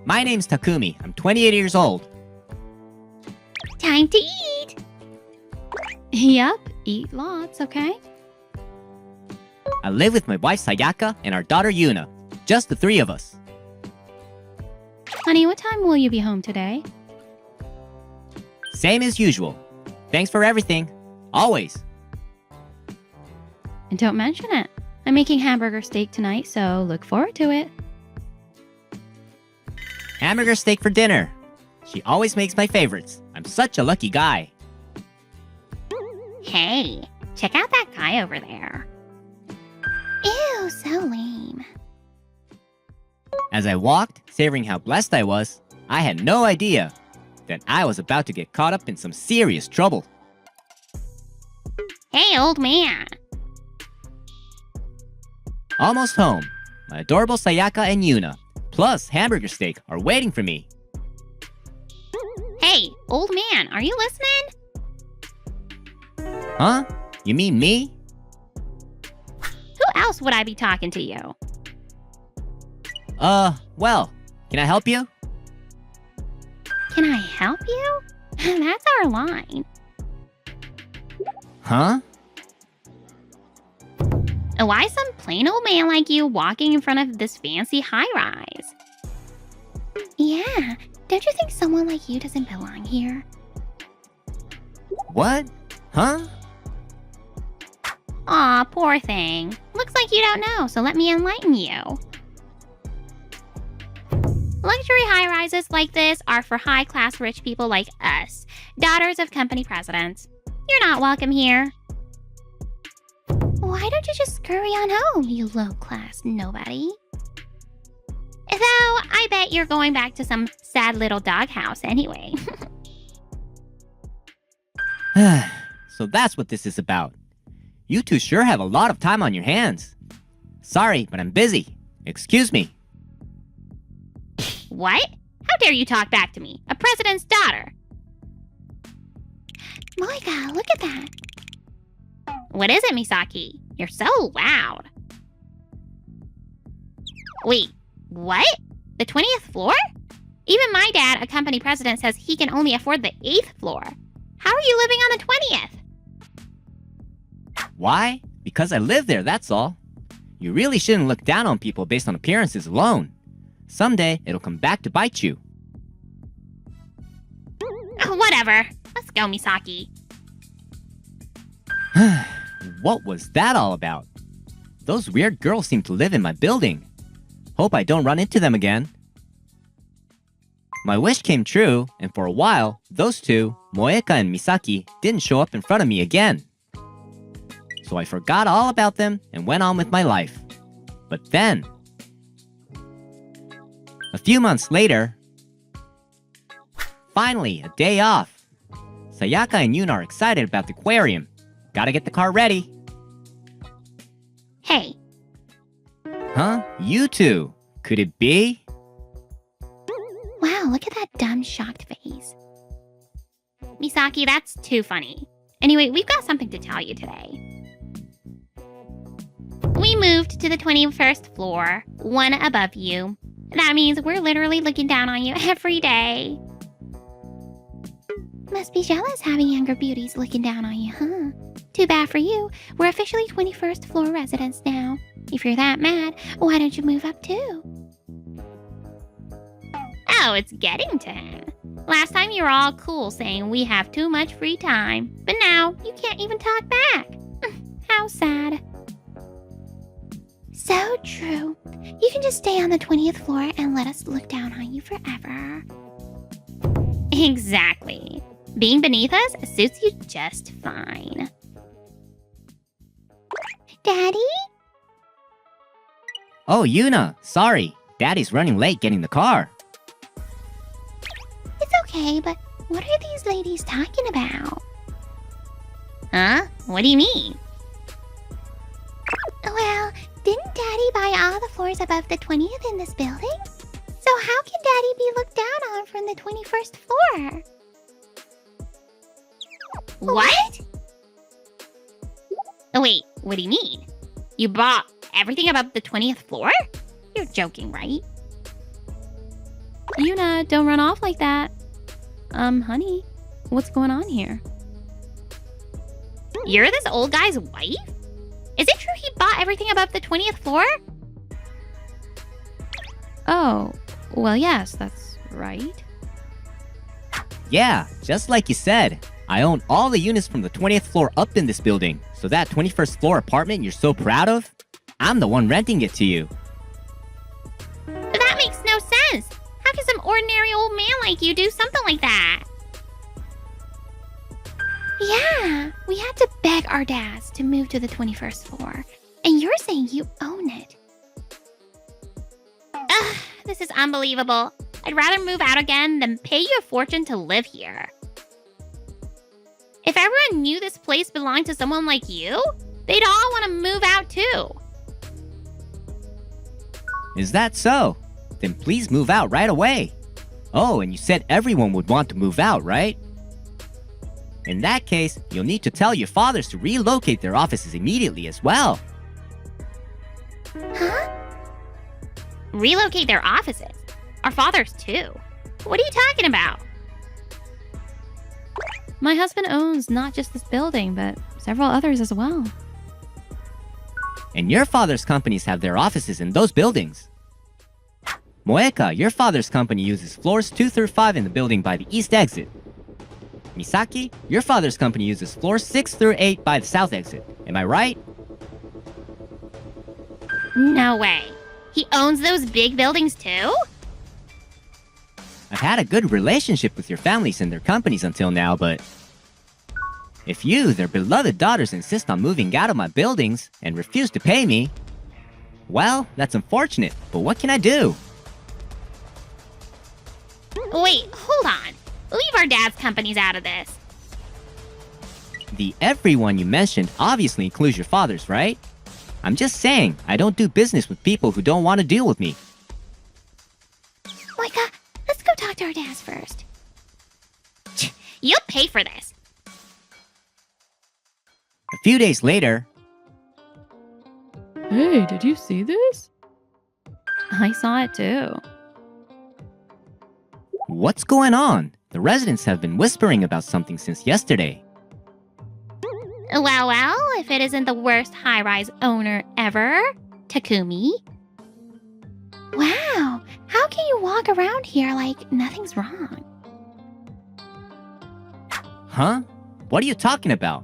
My name's Takumi. I'm 28 years old. Time to eat! Yep, eat lots, okay? I live with my wife Sayaka and our daughter Yuna. Just the three of us. Honey, what time will you be home today? Same as usual. Thanks for everything. Always. And don't mention it. I'm making hamburger steak tonight, so look forward to it. Hamburger steak for dinner. She always makes my favorites. I'm such a lucky guy. Hey, check out that guy over there. Ew, so lame. As I walked, savoring how blessed I was, I had no idea that I was about to get caught up in some serious trouble. Hey, old man. Almost home. My adorable Sayaka and Yuna, plus hamburger steak, are waiting for me. Hey, old man, are you listening? Huh? You mean me? Who else would I be talking to you? Well, can I help you? Can I help you? That's our line. Huh? Why some plain old man like you walking in front of this fancy high-rise? Yeah, don't you think someone like you doesn't belong here? What? Huh? Aw, poor thing. Looks like you don't know, so let me enlighten you. Luxury high-rises like this are for high-class rich people like us, daughters of company presidents. You're not welcome here. Why don't you just scurry on home, you low-class nobody? Though, I bet you're going back to some sad little doghouse anyway. So that's what this is about. You two sure have a lot of time on your hands. Sorry, but I'm busy. Excuse me. What? How dare you talk back to me, a president's daughter? Moika, look at that. What is it, Misaki? You're so loud. Wait, what? The 20th floor? Even my dad, a company president, says he can only afford the 8th floor. How are you living on the 20th? Why? Because I live there, that's all. You really shouldn't look down on people based on appearances alone. Someday, it'll come back to bite you. Whatever. Let's go, Misaki. What was that all about? Those weird girls seem to live in my building. Hope I don't run into them again. My wish came true, and for a while, those two, Moeka and Misaki, didn't show up in front of me again. So I forgot all about them and went on with my life. But then, a few months later, finally, a day off. Sayaka and Yuna are excited about the aquarium. Gotta get the car ready. Hey. Huh? You two? Could it be? Wow, look at that dumb, shocked face. Misaki, that's too funny. Anyway, we've got something to tell you today. We moved to the 21st floor, one above you. That means we're literally looking down on you every day. Must be jealous having younger beauties looking down on you, huh? Too bad for you. We're officially 21st floor residents now. If you're that mad, why don't you move up too? Oh, it's getting to him. Last time you were all cool saying we have too much free time, but now you can't even talk back. How sad. So true. You can just stay on the 20th floor and let us look down on you forever. Exactly. Being beneath us suits you just fine. Daddy? Oh, Yuna, sorry. Daddy's running late getting the car. It's okay, but what are these ladies talking about? Huh? What do you mean? Well, didn't Daddy buy all the floors above the 20th in this building? So how can Daddy be looked down on from the 21st floor? What? Oh, wait, what do you mean? You bought everything above the 20th floor? You're joking, right? Yuna, don't run off like that. Honey, what's going on here? You're this old guy's wife? Is it true he bought everything above the 20th floor? Oh, well, yes, that's right. Yeah, just like you said. I own all the units from the 20th floor up in this building. So that 21st floor apartment you're so proud of, I'm the one renting it to you. But that makes no sense. How can some ordinary old man like you do something like that? Yeah, we had to beg our dads to move to the 21st floor. And you're saying you own it. Ugh, this is unbelievable. I'd rather move out again than pay you a fortune to live here. If everyone knew this place belonged to someone like you, they'd all want to move out too. Is that so? Then please move out right away. Oh, and you said everyone would want to move out, right? In that case, you'll need to tell your fathers to relocate their offices immediately as well. Huh? Relocate their offices? Our fathers too? What are you talking about? My husband owns not just this building, but several others as well. And your father's companies have their offices in those buildings. Moeka, your father's company uses floors 2 through 5 in the building by the east exit. Misaki, your father's company uses floors 6 through 8 by the south exit. Am I right? No way. He owns those big buildings too? I've had a good relationship with your families and their companies until now, but if you, their beloved daughters, insist on moving out of my buildings and refuse to pay me, well, that's unfortunate, but what can I do? Wait, hold on. Leave our dad's companies out of this. The everyone you mentioned obviously includes your father's, right? I'm just saying, I don't do business with people who don't want to deal with me. Moika, let's go talk to our dads first. You'll pay for this. A few days later, Hey, did you see this? I saw it too. what's going on? The residents have been whispering about something since yesterday. Well, if it isn't the worst high-rise owner ever, Takumi. Wow, how can you walk around here like nothing's wrong? Huh? What are you talking about?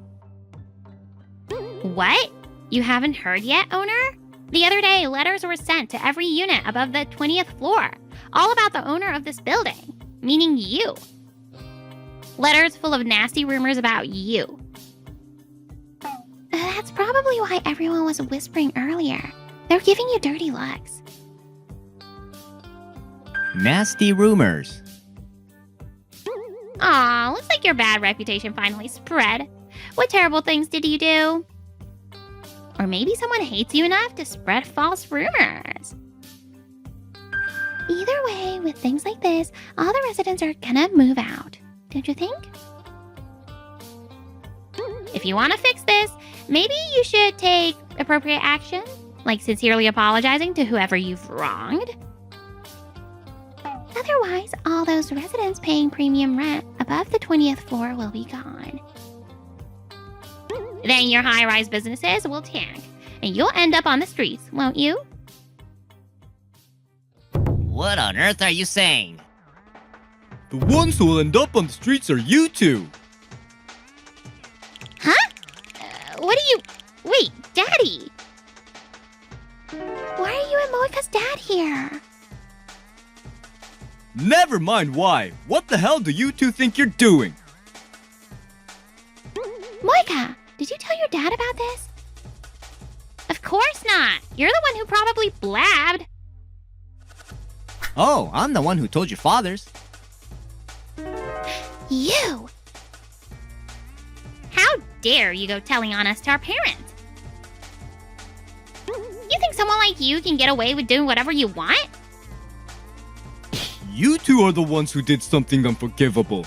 What? You haven't heard yet, owner? The other day, letters were sent to every unit above the 20th floor, all about the owner of this building, meaning you. Letters full of nasty rumors about you. That's probably why everyone was whispering earlier. They're giving you dirty looks. Nasty rumors. Aw, looks like your bad reputation finally spread. What terrible things did you do? Or maybe someone hates you enough to spread false rumors. Either way, with things like this, all the residents are gonna move out. Don't you think? If you want to fix this, maybe you should take appropriate action, like sincerely apologizing to whoever you've wronged. Otherwise, all those residents paying premium rent above the 20th floor will be gone. Then your high-rise businesses will tank, and you'll end up on the streets, won't you? What on earth are you saying? The ones who will end up on the streets are you two. Huh? What are you... Wait, Daddy! Why are you and Moika's dad here? Never mind why. What the hell do you two think you're doing? Moika, did you tell your dad about this? Of course not. You're the one who probably blabbed. Oh, I'm the one who told your fathers. You! How dare you go telling on us to our parents? You think someone like you can get away with doing whatever you want? You two are the ones who did something unforgivable.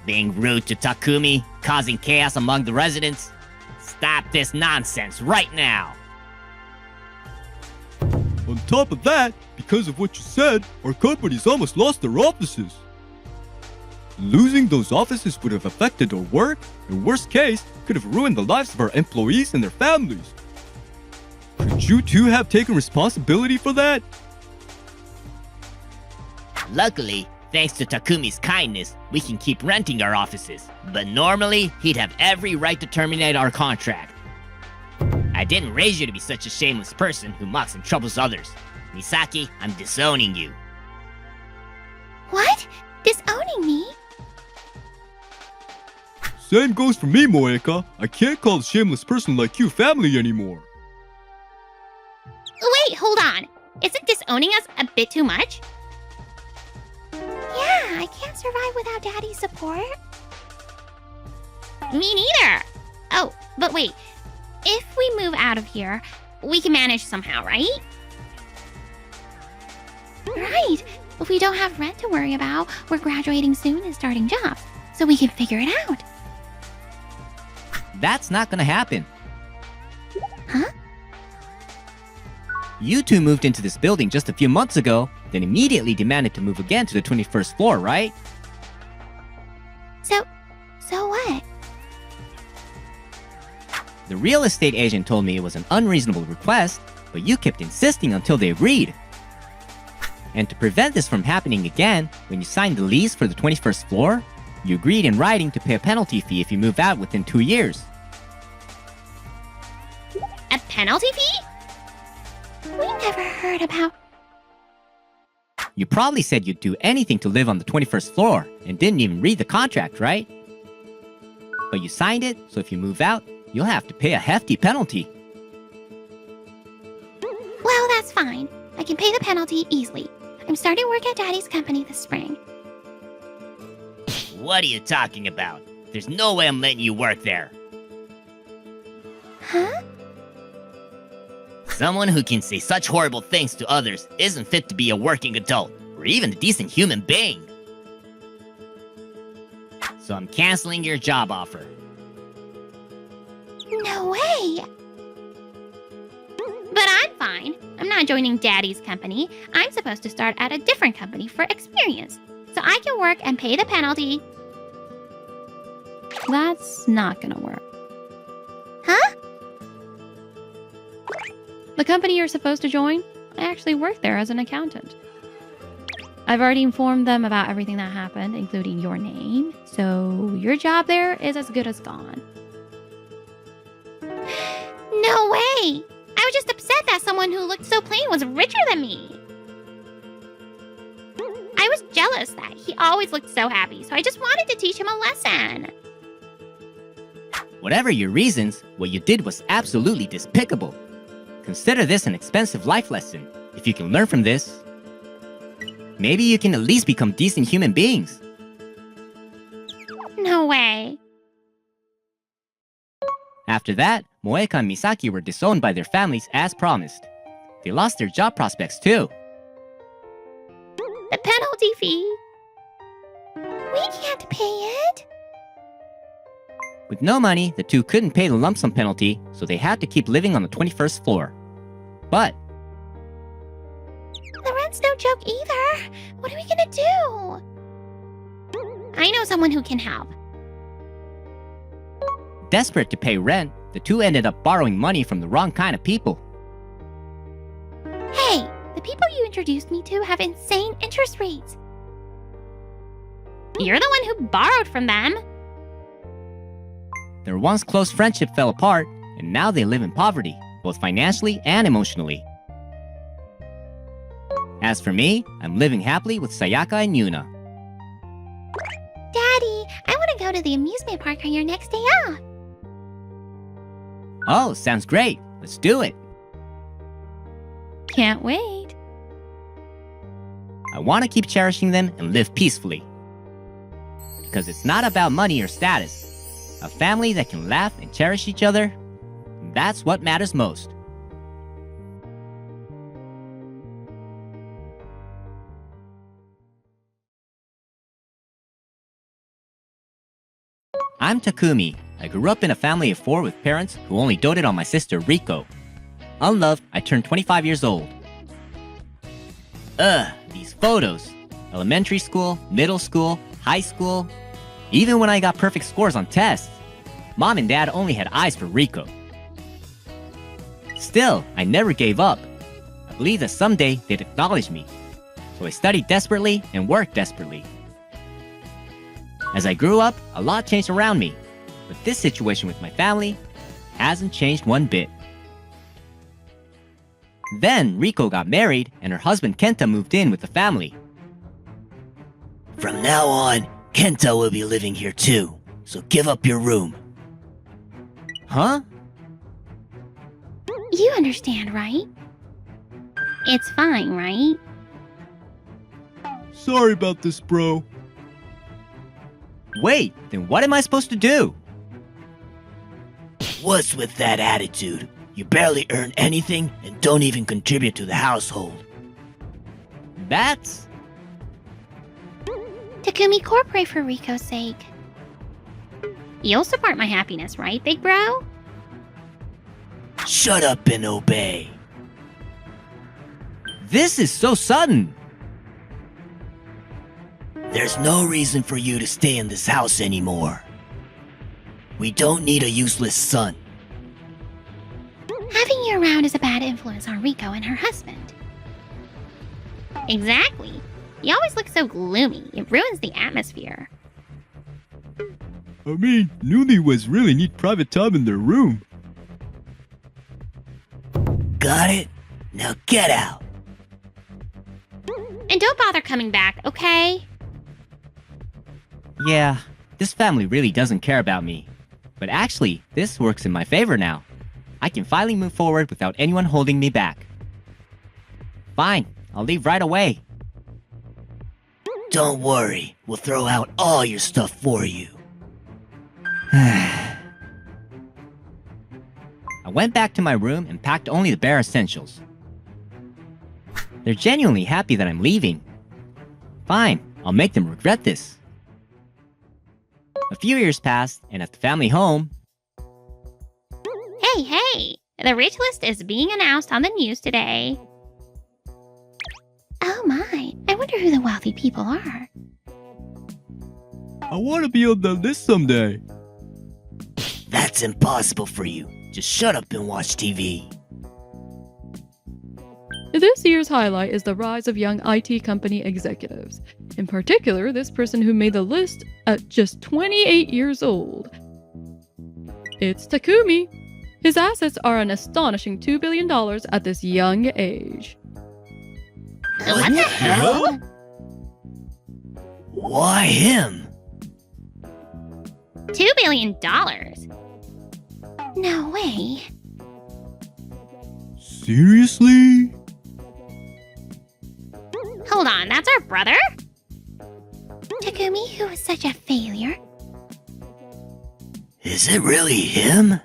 Being rude to Takumi, causing chaos among the residents. Stop this nonsense right now. On top of that, because of what you said, our company's almost lost their offices. Losing those offices would have affected our work, and worst case, could have ruined the lives of our employees and their families. Could you two have taken responsibility for that? Luckily, thanks to Takumi's kindness, we can keep renting our offices. But normally, he'd have every right to terminate our contract. I didn't raise you to be such a shameless person who mocks and troubles others. Misaki, I'm disowning you. What? Disowning me? Same goes for me, Moeka. I can't call a shameless person like you family anymore. Wait, hold on. Isn't disowning us a bit too much? Yeah, I can't survive without Daddy's support. Me neither. Oh, but wait. If we move out of here, we can manage somehow, right? Right. If we don't have rent to worry about, we're graduating soon and starting jobs, so we can figure it out. That's not gonna happen. Huh? You two moved into this building just a few months ago, then immediately demanded to move again to the 21st floor, right? So what? The real estate agent told me it was an unreasonable request, but you kept insisting until they agreed. And to prevent this from happening again, when you signed the lease for the 21st floor, you agreed in writing to pay a penalty fee if you move out within 2 years. A penalty fee? We never heard about... You probably said you'd do anything to live on the 21st floor, and didn't even read the contract, right? But you signed it, so if you move out, you'll have to pay a hefty penalty. Well, that's fine. I can pay the penalty easily. I'm starting work at Daddy's company this spring. What are you talking about? There's no way I'm letting you work there. Huh? Someone who can say such horrible things to others isn't fit to be a working adult, or even a decent human being. So I'm canceling your job offer. No way! But I'm fine. I'm not joining Daddy's company. I'm supposed to start at a different company for experience, so I can work and pay the penalty. That's not gonna work. Huh? The company you're supposed to join, I actually work there as an accountant. I've already informed them about everything that happened, including your name, so your job there is as good as gone. No way! I was just upset that someone who looked so plain was richer than me. I was jealous that he always looked so happy, so I just wanted to teach him a lesson. Whatever your reasons, what you did was absolutely despicable. Consider this an expensive life lesson. If you can learn from this, maybe you can at least become decent human beings. No way. After that, Moeka and Misaki were disowned by their families as promised. They lost their job prospects too. The penalty fee. We can't pay it. With no money, the two couldn't pay the lump sum penalty, so they had to keep living on the 21st floor. But The rent's no joke either. What are we gonna do? I know someone who can help. desperate to pay rent, the two ended up borrowing money from the wrong kind of people. Hey, the people you introduced me to have insane interest rates. You're the one who borrowed from them. Their once close friendship fell apart, and now they live in poverty, both financially and emotionally. As for me, I'm living happily with Sayaka and Yuna. Daddy, I want to go to the amusement park on your next day off. Oh, sounds great. Let's do it. Can't wait. I want to keep cherishing them and live peacefully. Because it's not about money or status. A family that can laugh and cherish each other, that's what matters most. I'm Takumi. I grew up in a family of 4 with parents who only doted on my sister Riko. Unloved, I turned 25 years old. These photos. Elementary school, middle school, high school. Even when I got perfect scores on tests, Mom and Dad only had eyes for Rico. Still, I never gave up. I believed that someday they'd acknowledge me. So I studied desperately and worked desperately. As I grew up, a lot changed around me. But this situation with my family hasn't changed one bit. Then Rico got married and her husband Kenta moved in with the family. From now on, Kenta will be living here too, so give up your room. Huh? You understand, right? It's fine, right? Sorry about this, bro. Wait, then what am I supposed to do? What's with that attitude? You barely earn anything and don't even contribute to the household. That's... Takumi, cooperate for Rico's sake. You'll support my happiness, right, big bro? Shut up and obey. This is so sudden. There's no reason for you to stay in this house anymore. We don't need a useless son. Having you around is a bad influence on Rico and her husband. Exactly. You always look so gloomy. It ruins the atmosphere. I mean, newlyweds really need private time in their room. Got it? Now get out. And don't bother coming back, okay? Yeah, this family really doesn't care about me. But actually, this works in my favor now. I can finally move forward without anyone holding me back. Fine, I'll leave right away. Don't worry, we'll throw out all your stuff for you. I went back to my room and packed only the bare essentials. They're genuinely happy that I'm leaving. Fine, I'll make them regret this. A few years passed, and at the family home... Hey! The rich list is being announced on the news today. Oh my, I wonder who the wealthy people are. I want to be on the list someday. That's impossible for you. Just shut up and watch TV. This year's highlight is the rise of young IT company executives. In particular, this person who made the list at just 28 years old. It's Takumi. His assets are an astonishing $2 billion at this young age. What the hell? Why him? $2 billion? No way. Seriously? Hold on, that's our brother? Takumi, who is such a failure. Is it really him?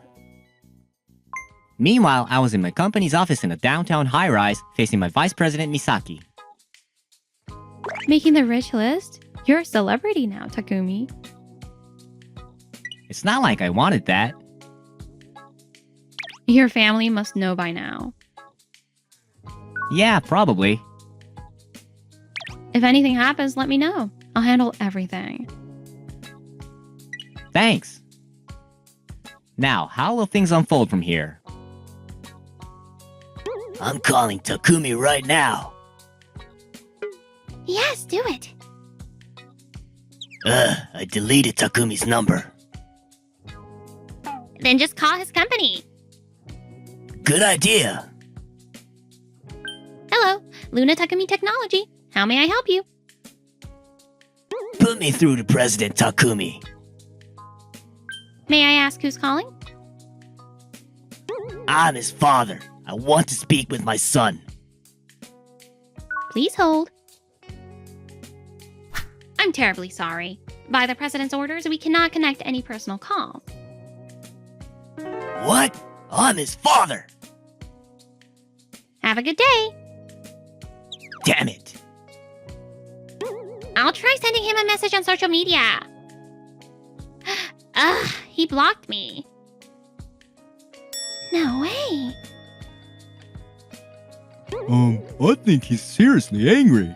Meanwhile, I was in my company's office in a downtown high-rise facing my vice president Misaki. Making the rich list? You're a celebrity now, Takumi. It's not like I wanted that. Your family must know by now. Yeah, probably. If anything happens, let me know. I'll handle everything. Thanks. Now, how will things unfold from here? I'm calling Takumi right now. Yes, do it. I deleted Takumi's number. Then just call his company. Good idea. Hello, Luna Takumi Technology. How may I help you? Put me through to President Takumi. May I ask who's calling? I'm his father. I want to speak with my son. Please hold. I'm terribly sorry. By the president's orders, we cannot connect any personal calls. What? I'm his father. Have a good day. Damn it. I'll try sending him a message on social media. Ugh, he blocked me. No way. I think he's seriously angry.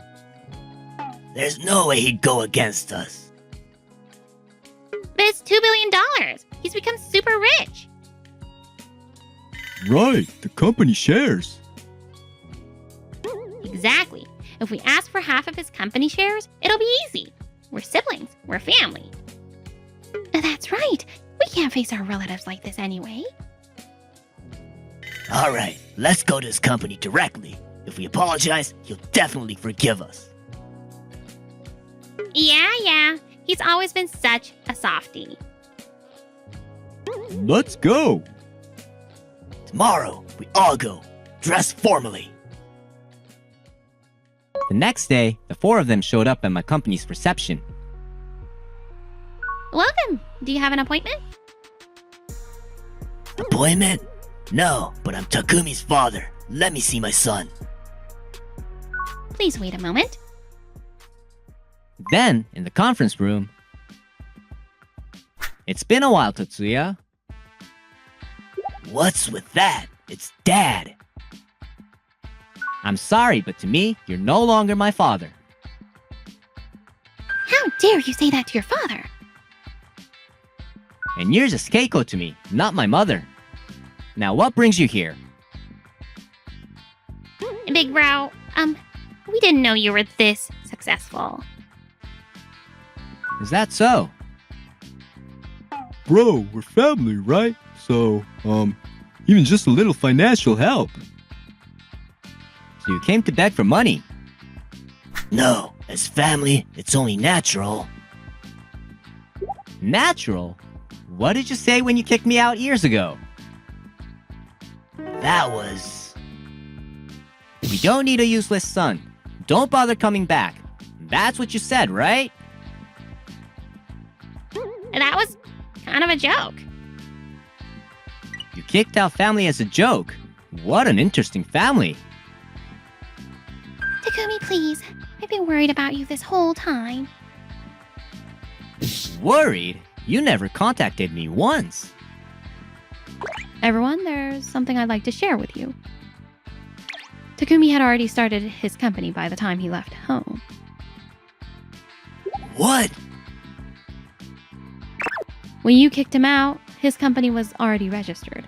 There's no way he'd go against us. But it's $2 billion. He's become super rich. Right, the company shares. Exactly. If we ask for half of his company shares, it'll be easy. We're siblings. We're family. That's right. We can't face our relatives like this anyway. Alright, let's go to his company directly. If we apologize, he'll definitely forgive us. Yeah. He's always been such a softie. Let's go. Tomorrow, we all go, dressed formally. The next day, the four of them showed up at my company's reception. Welcome. Do you have an appointment? Appointment? No, but I'm Takumi's father. Let me see my son. Please wait a moment. Then, in the conference room, it's been a while, Tatsuya. What's with that? It's Dad. I'm sorry, but to me, you're no longer my father. How dare you say that to your father? And you're just Keiko to me, not my mother. Now, what brings you here? Big bro, we didn't know you were this successful. Is that so? Bro, we're family, right? So, even just a little financial help. So you came to beg for money? No, as family, it's only natural. Natural? What did you say when you kicked me out years ago? That was... We don't need a useless son. Don't bother coming back. That's what you said, right? That was kind of a joke. You kicked out family as a joke. What an interesting family. Takumi, please. I've been worried about you this whole time. Worried? You never contacted me once. Everyone, there's something I'd like to share with you. Takumi had already started his company by the time he left home. What? When you kicked him out, his company was already registered.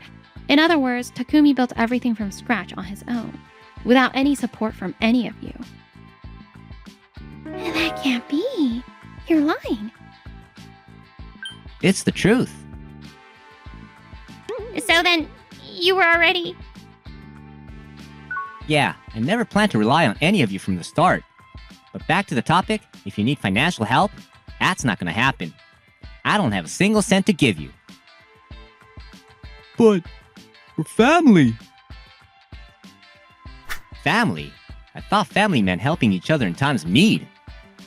In other words, Takumi built everything from scratch on his own, without any support from any of you. That can't be. You're lying. It's the truth. So then, you were already... Yeah, I never planned to rely on any of you from the start. But back to the topic, if you need financial help, that's not gonna happen. I don't have a single cent to give you. But we're family. Family? I thought family meant helping each other in times of need.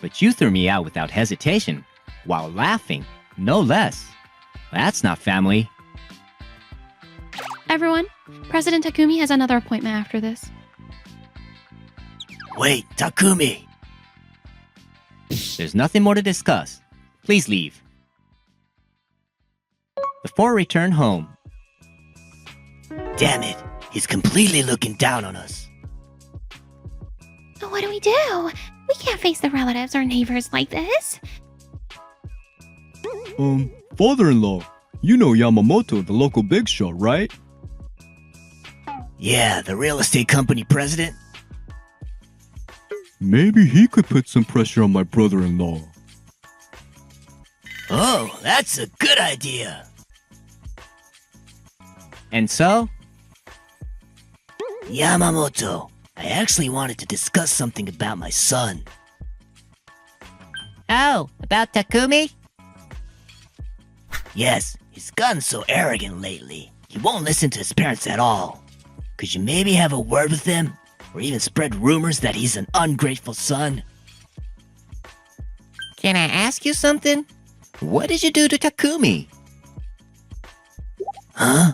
But you threw me out without hesitation, while laughing, no less. That's not family. Everyone, President Takumi has another appointment after this. Wait, Takumi! There's nothing more to discuss. Please leave. The four return home. Damn it, he's completely looking down on us. But what do? We can't face the relatives or neighbors like this. Father-in-law, you know Yamamoto, the local big shot, right? Yeah, the real estate company president? Maybe he could put some pressure on my brother-in-law. Oh, that's a good idea. And so? Yamamoto, I actually wanted to discuss something about my son. Oh, about Takumi? Yes, he's gotten so arrogant lately. He won't listen to his parents at all. Could you maybe have a word with him? Or even spread rumors that he's an ungrateful son? Can I ask you something? What did you do to Takumi? Huh?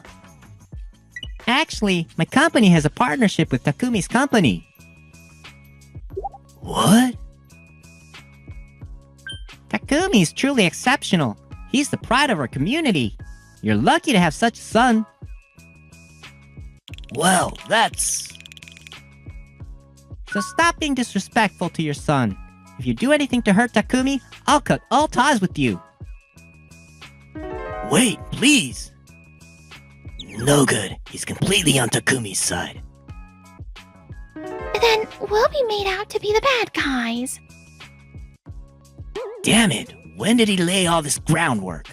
Actually, my company has a partnership with Takumi's company. What? Takumi is truly exceptional. He's the pride of our community. You're lucky to have such a son. Well, that's... So stop being disrespectful to your son. If you do anything to hurt Takumi, I'll cut all ties with you. Wait, please. No good. He's completely on Takumi's side. Then we'll be made out to be the bad guys. Damn it. When did he lay all this groundwork?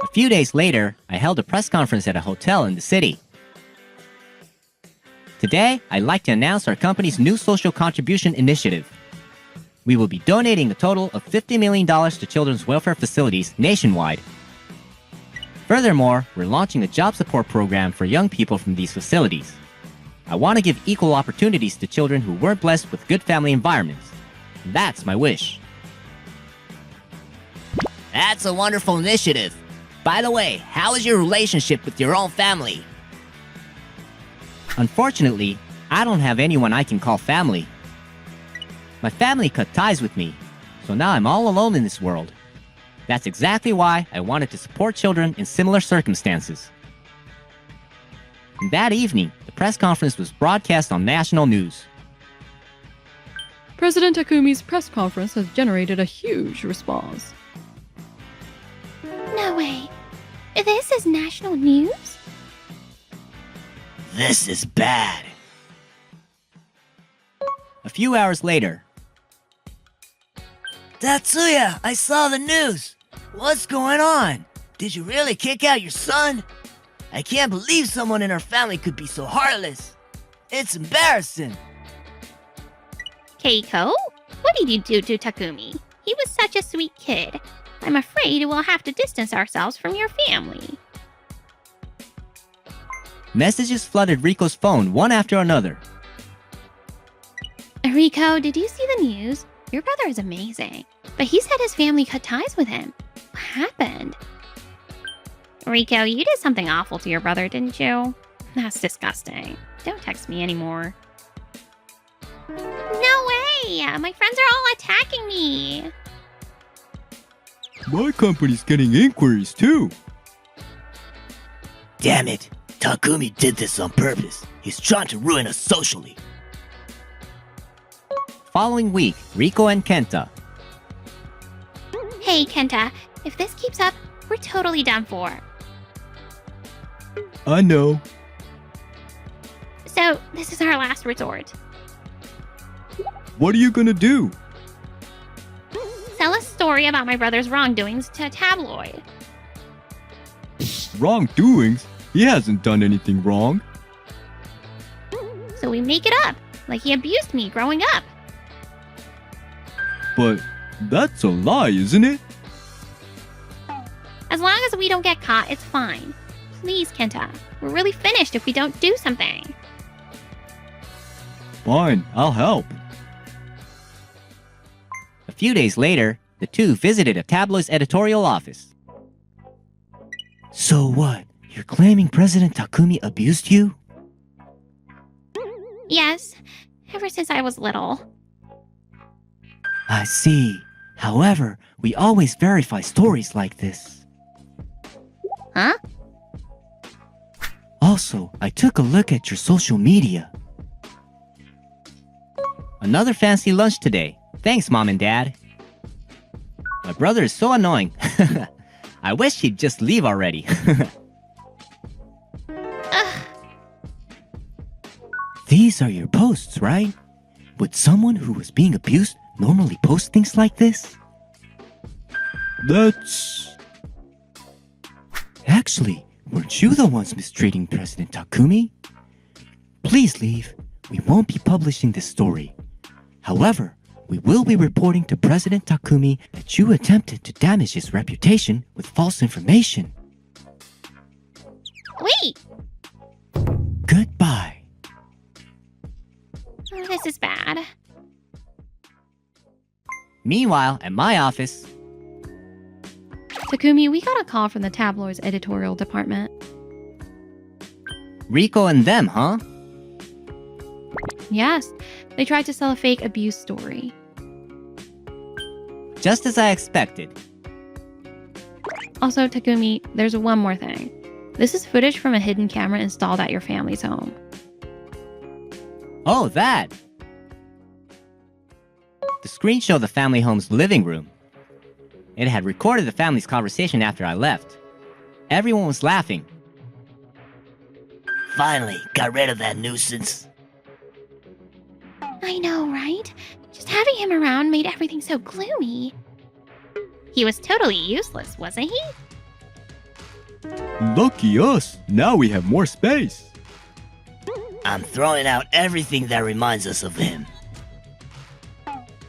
A few days later, I held a press conference at a hotel in the city. Today, I'd like to announce our company's new social contribution initiative. We will be donating a total of $50 million to children's welfare facilities nationwide. Furthermore, we're launching a job support program for young people from these facilities. I want to give equal opportunities to children who weren't blessed with good family environments. That's my wish. That's a wonderful initiative. By the way, how is your relationship with your own family? Unfortunately, I don't have anyone I can call family. My family cut ties with me, so now I'm all alone in this world. That's exactly why I wanted to support children in similar circumstances. And that evening, the press conference was broadcast on national news. President Takumi's press conference has generated a huge response. No way. This is national news? This is bad. A few hours later, Tatsuya, I saw the news. What's going on? Did you really kick out your son? I can't believe someone in our family could be so heartless. It's embarrassing. Keiko, what did you do to Takumi? He was such a sweet kid. I'm afraid we'll have to distance ourselves from your family. messages flooded Rico's phone one after another. Rico, did you see the news? Your brother is amazing, but he's had his family cut ties with him. What happened? Rico, you did something awful to your brother, didn't you? That's disgusting. Don't text me anymore. No way! My friends are all attacking me. My company's getting inquiries too. Damn it. Takumi did this on purpose. He's trying to ruin us socially. Following week, Rico and Kenta. Hey, Kenta, if this keeps up, we're totally done for. I know. So, this is our last resort. What are you gonna do? Tell a story about my brother's wrongdoings to a tabloid. Wrongdoings? He hasn't done anything wrong. So we make it up, like he abused me growing up. But that's a lie, isn't it? As long as we don't get caught, it's fine. Please, Kenta. We're really finished if we don't do something. Fine, I'll help. A few days later, the two visited a tabloid's editorial office. So what? You're claiming President Takumi abused you? Yes, ever since I was little. I see. However, we always verify stories like this. Huh? Also, I took a look at your social media. Another fancy lunch today. Thanks, Mom and Dad. My brother is so annoying. I wish he'd just leave already. Ugh. These are your posts, right? Would someone who was being abused normally post things like this? That's... Actually, weren't you the ones mistreating President Takumi? Please leave. We won't be publishing this story. However, we will be reporting to President Takumi that you attempted to damage his reputation with false information. Wait! Goodbye. Oh, this is bad. Meanwhile, at my office, Takumi, we got a call from the tabloid's editorial department. Rico and them, huh? Yes, they tried to sell a fake abuse story. Just as I expected. Also, Takumi, there's one more thing. This is footage from a hidden camera installed at your family's home. Oh, that! The screen showed the family home's living room. It had recorded the family's conversation after I left. Everyone was laughing. Finally, got rid of that nuisance. I know, right? Just having him around made everything so gloomy. He was totally useless, wasn't he? Lucky us, now we have more space. I'm throwing out everything that reminds us of him.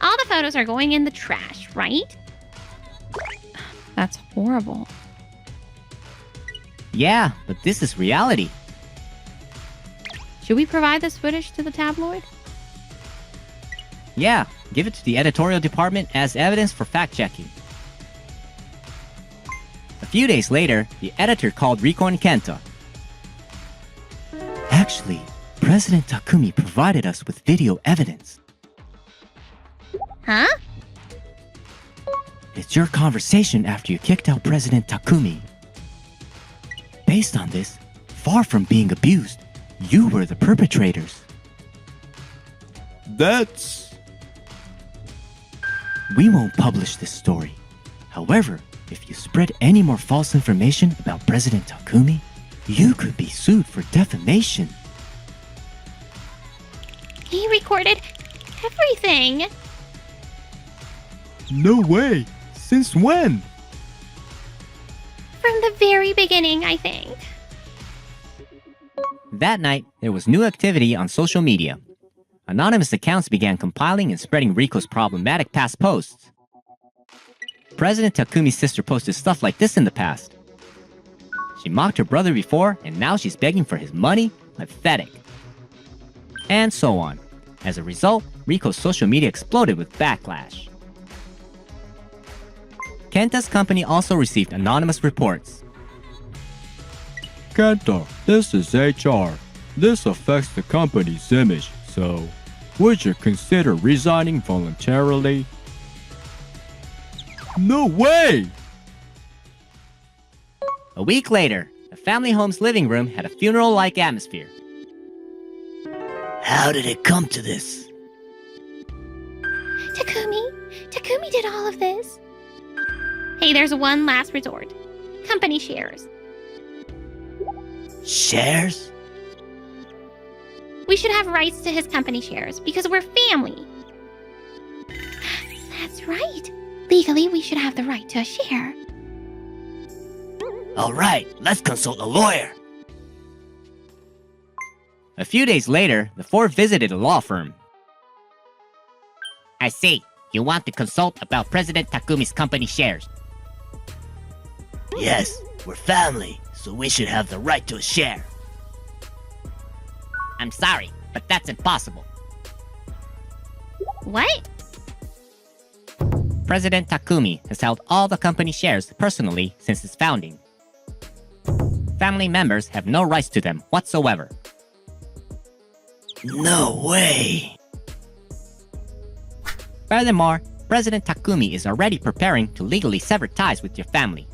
All the photos are going in the trash, right? That's horrible. Yeah, but this is reality. Should we provide this footage to the tabloid? Yeah, give it to the editorial department as evidence for fact-checking. A few days later, the editor called Riko and Kenta. Actually, President Takumi provided us with video evidence. Huh? It's your conversation after you kicked out President Takumi. Based on this, far from being abused, you were the perpetrators. That's... We won't publish this story. However, if you spread any more false information about President Takumi, you could be sued for defamation. He recorded everything. No way! Since when? From the very beginning, I think. That night, there was new activity on social media. Anonymous accounts began compiling and spreading Riko's problematic past posts. President Takumi's sister posted stuff like this in the past. She mocked her brother before, and now she's begging for his money? Pathetic. And so on. As a result, Riko's social media exploded with backlash. Kenta's company also received anonymous reports. Kenta, this is HR. This affects the company's image, so would you consider resigning voluntarily? No way! A week later, the family home's living room had a funeral-like atmosphere. How did it come to this? Takumi did all of this. Hey, there's one last resort. Company shares. Shares? We should have rights to his company shares because we're family. That's right. Legally, we should have the right to a share. Alright, let's consult a lawyer. A few days later, the four visited a law firm. I see. You want to consult about President Takumi's company shares. Yes, we're family, so we should have the right to a share. I'm sorry, but that's impossible. What? President Takumi has held all the company shares personally since its founding. Family members have no rights to them whatsoever. No way. Furthermore, President Takumi is already preparing to legally sever ties with your family.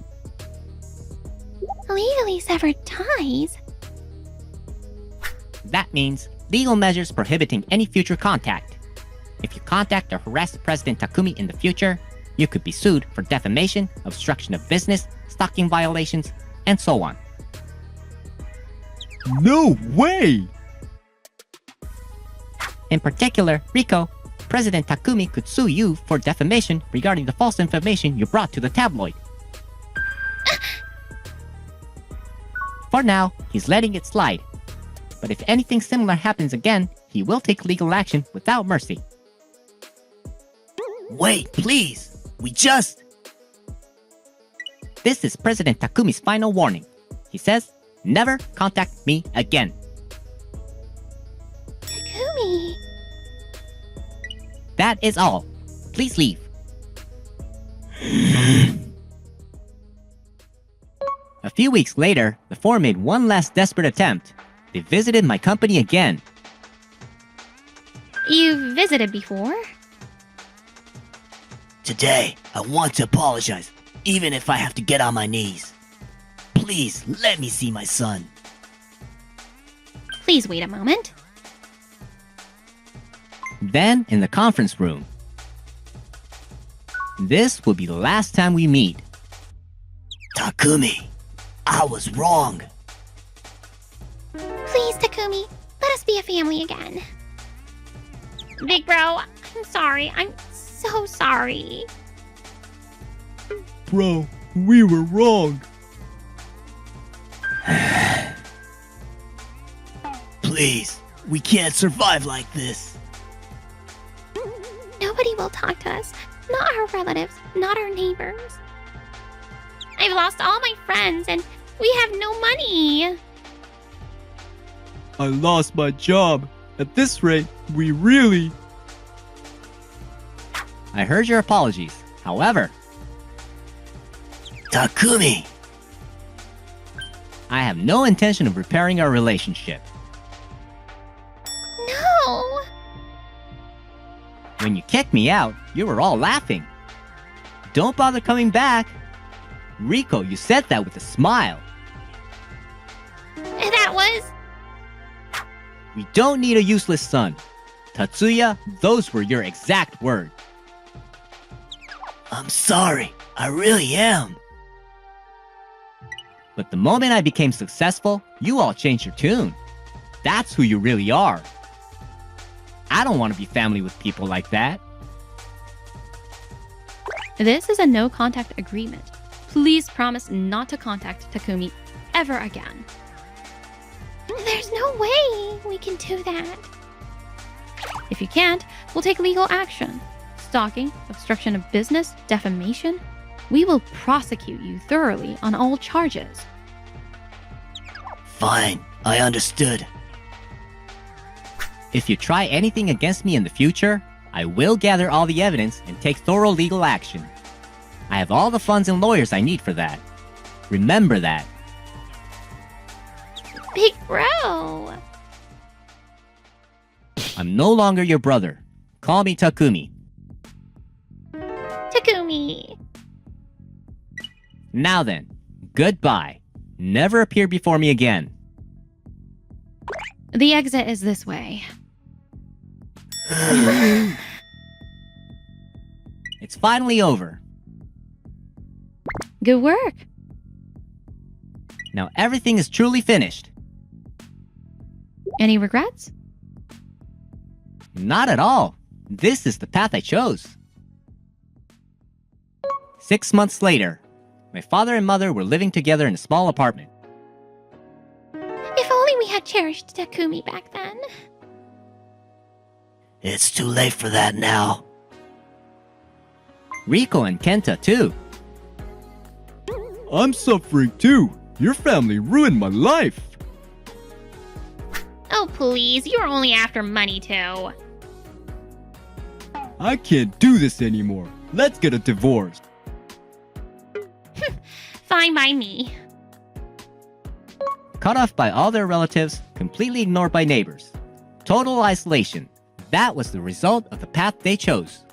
Legally severed ties? That means legal measures prohibiting any future contact. If you contact or harass President Takumi in the future, you could be sued for defamation, obstruction of business, stalking violations, and so on. No way! In particular, Riko, President Takumi could sue you for defamation regarding the false information you brought to the tabloid. For now, he's letting it slide. But if anything similar happens again, he will take legal action without mercy. Wait, please. This is President Takumi's final warning. He says, never contact me again. Takumi. That is all. Please leave. A few weeks later, the four made one last desperate attempt. They visited my company again. You've visited before? Today, I want to apologize, even if I have to get on my knees. Please, let me see my son. Please wait a moment. Then in the conference room. This will be the last time we meet. Takumi, I was wrong. Please, Takumi, let us be a family again. Big bro, I'm sorry. I'm so sorry. Bro, we were wrong. Please, we can't survive like this. Nobody will talk to us. Not our relatives, not our neighbors. I've lost all my friends and we have no money. I lost my job. At this rate, we really... I heard your apologies. However, Takumi, I have no intention of repairing our relationship. No. When you kicked me out, you were all laughing. Don't bother coming back. Rico, you said that with a smile. That was... We don't need a useless son. Tatsuya, those were your exact words. I'm sorry. I really am. But the moment I became successful, you all changed your tune. That's who you really are. I don't want to be family with people like that. This is a no contact agreement. Please promise not to contact Takumi ever again. There's no way we can do that. If you can't, we'll take legal action. Stalking, obstruction of business, defamation. We will prosecute you thoroughly on all charges. Fine, I understood. If you try anything against me in the future, I will gather all the evidence and take thorough legal action. I have all the funds and lawyers I need for that. Remember that. Big bro. I'm no longer your brother. Call me Takumi. Takumi. Now then, goodbye. Never appear before me again. The exit is this way. It's finally over. Good work. Now everything is truly finished. Any regrets? Not at all. This is the path I chose. 6 months later, my father and mother were living together in a small apartment. If only we had cherished Takumi back then. It's too late for that now. Rico and Kenta, too. I'm suffering too. Your family ruined my life. Oh, please. You're only after money, too. I can't do this anymore. Let's get a divorce. Fine by me. Cut off by all their relatives, completely ignored by neighbors. Total isolation. That was the result of the path they chose.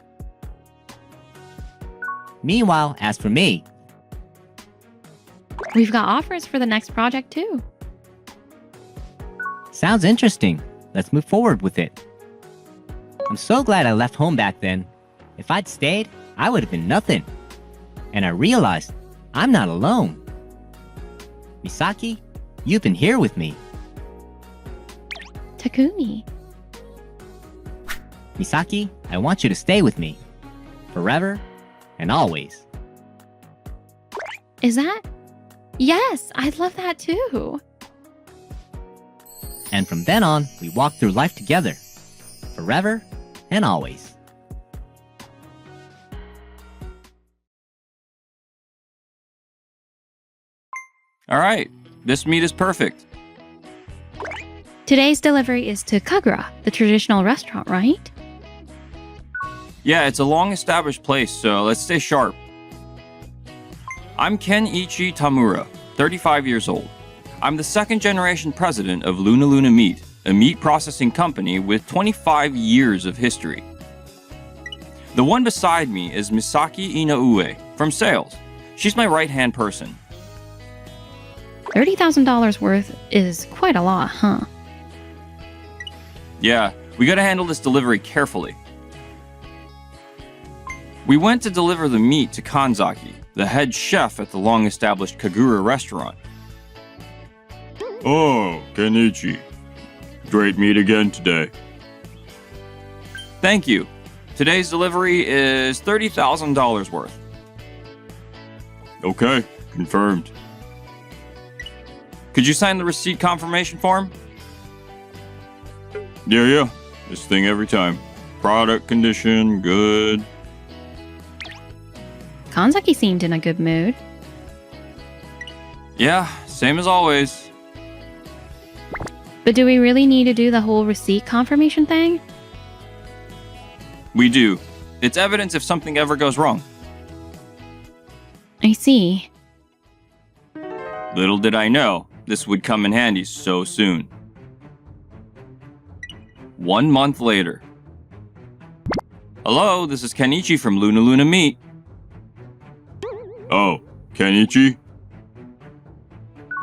Meanwhile, as for me, We've got offers for the next project too. sounds interesting. Let's move forward with it. I'm so glad I left home back then. If I'd stayed, I would have been nothing. And I realized I'm not alone. Misaki, you've been here with me. Takumi. Misaki, I want you to stay with me. Forever and always. Is that? Yes, I'd love that too. And from then on, we walk through life together. Forever and always. All right, this meat is perfect. Today's delivery is to Kagura, the traditional restaurant, right? Yeah, it's a long-established place, so let's stay sharp. I'm Kenichi Tamura, 35 years old. I'm the second-generation president of Luna Luna Meat, a meat processing company with 25 years of history. The one beside me is Misaki Inoue from sales. She's my right-hand person. $30,000 worth is quite a lot, huh? Yeah, We gotta handle this delivery carefully. We went to deliver the meat to Kanzaki, the head chef at the long-established Kagura restaurant. Oh, Kenichi. Great meat again today. Thank you. Today's delivery is $30,000 worth. Okay, confirmed. Could you sign the receipt confirmation form? Yeah. This thing every time. Product condition, good. Kanzaki seemed in a good mood. Yeah, same as always. But do we really need to do the whole receipt confirmation thing? We do. It's evidence if something ever goes wrong. I see. Little did I know, this would come in handy so soon. 1 month later. Hello, this is Kenichi from Luna Luna Meat. Oh, Kenichi?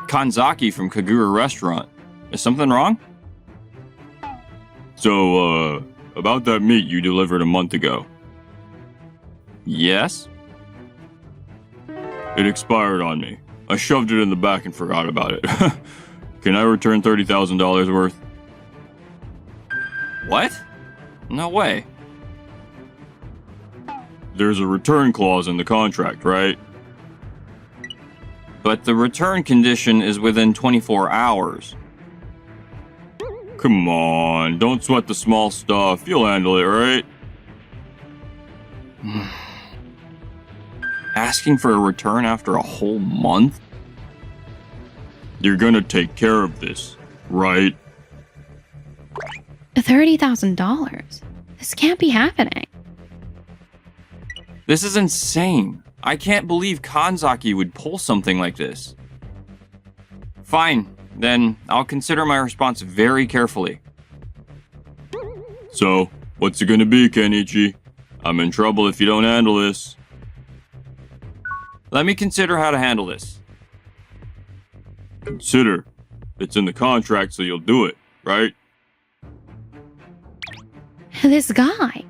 Kanzaki from Kagura Restaurant. Is something wrong? So, about that meat you delivered a month ago. Yes? It expired on me. I shoved it in the back and forgot about it. Can I return $30,000 worth? What? No way. There's a return clause in the contract, right? But the return condition is within 24 hours. Come on, don't sweat the small stuff. You'll handle it, right? Asking for a return after a whole month? You're gonna take care of this, right? $30,000? This can't be happening. This is insane. I can't believe Kanzaki would pull something like this. Fine, then I'll consider my response very carefully. So, what's it gonna be, Kenichi? I'm in trouble if you don't handle this. Let me consider how to handle this. Consider. It's in the contract, so you'll do it, right? This guy.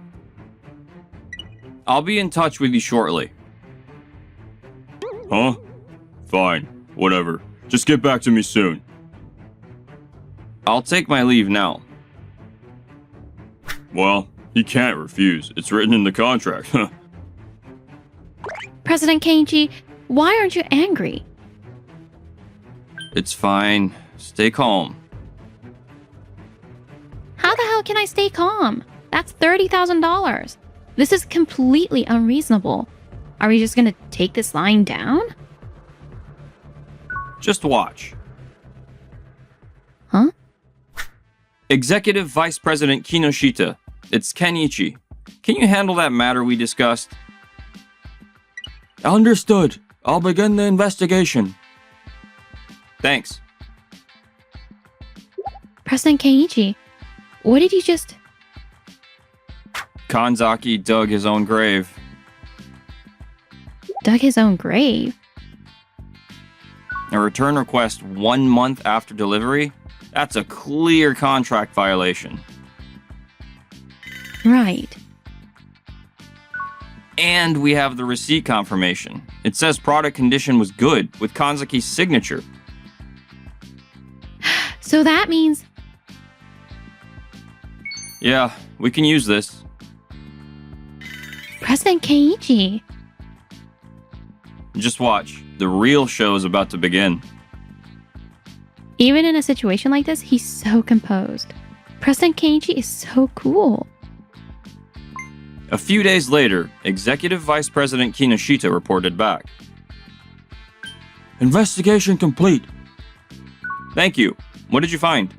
I'll be in touch with you shortly. Huh? Fine. Whatever. Just get back to me soon. I'll take my leave now. Well, he can't refuse. It's written in the contract. President Kenichi, why aren't you angry? It's fine. Stay calm. How the hell can I stay calm? That's $30,000. This is completely unreasonable. Are we just gonna take this lying down? Just watch. Huh? Executive Vice President Kinoshita, it's Kenichi. Can you handle that matter we discussed? Understood. I'll begin the investigation. Thanks. President Kenichi, what did you just... Kanzaki dug his own grave. Dug his own grave? A return request 1 month after delivery? That's a clear contract violation. Right. And we have the receipt confirmation. It says product condition was good, with Kanzaki's signature. So that means... Yeah, we can use this. President Kenichi. Just watch. The real show is about to begin. Even in a situation like this, he's so composed. President Kenichi is so cool. A few days later, Executive Vice President Kinoshita reported back. Investigation complete. Thank you. What did you find?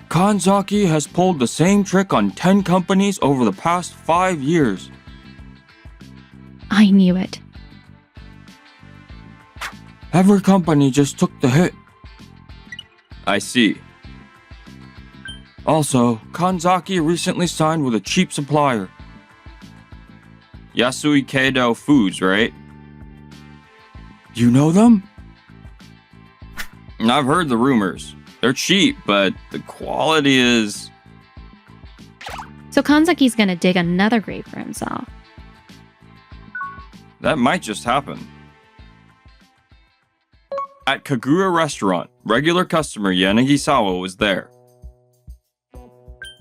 Kanzaki has pulled the same trick on 10 companies over the past 5 years. I knew it. Every company just took the hit. I see. Also, Kanzaki recently signed with a cheap supplier. Yasui Keido Foods, right? You know them? I've heard the rumors. They're cheap, but the quality is... So Kanzaki's gonna dig another grave for himself. That might just happen. At Kagura Restaurant, regular customer Yanagisawa was there.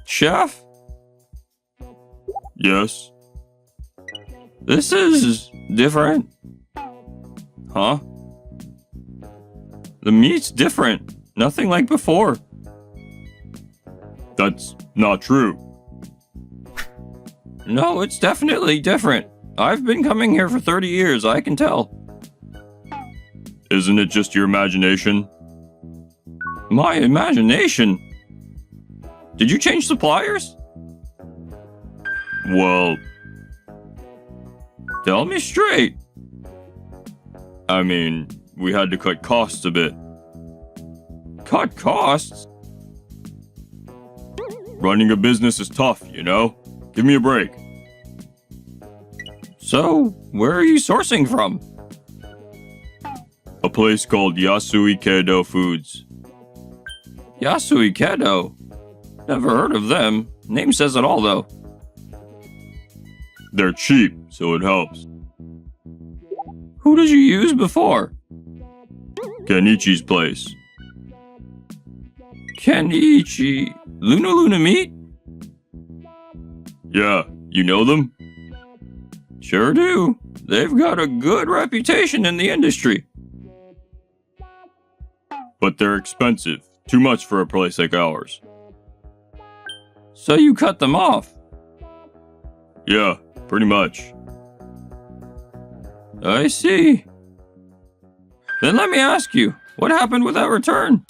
Chef? Yes. This is different. Huh? The meat's different. Nothing like before. That's not true. No, it's definitely different. I've been coming here for 30 years, I can tell. Isn't it just your imagination? My imagination? Did you change suppliers? Well, tell me straight. I mean, we had to cut costs a bit. Cut costs? Running a business is tough, you know? Give me a break. So, where are you sourcing from? A place called Yasui Kedo Foods. Yasui Kedo? Never heard of them. Name says it all, though. They're cheap, so it helps. Who did you use before? Kenichi's place. Kenichi? Luna Luna Meat? Yeah, you know them? Sure do. They've got a good reputation in the industry. But they're expensive. Too much for a place like ours. So you cut them off? Yeah, pretty much. I see. Then let me ask you, what happened with that return?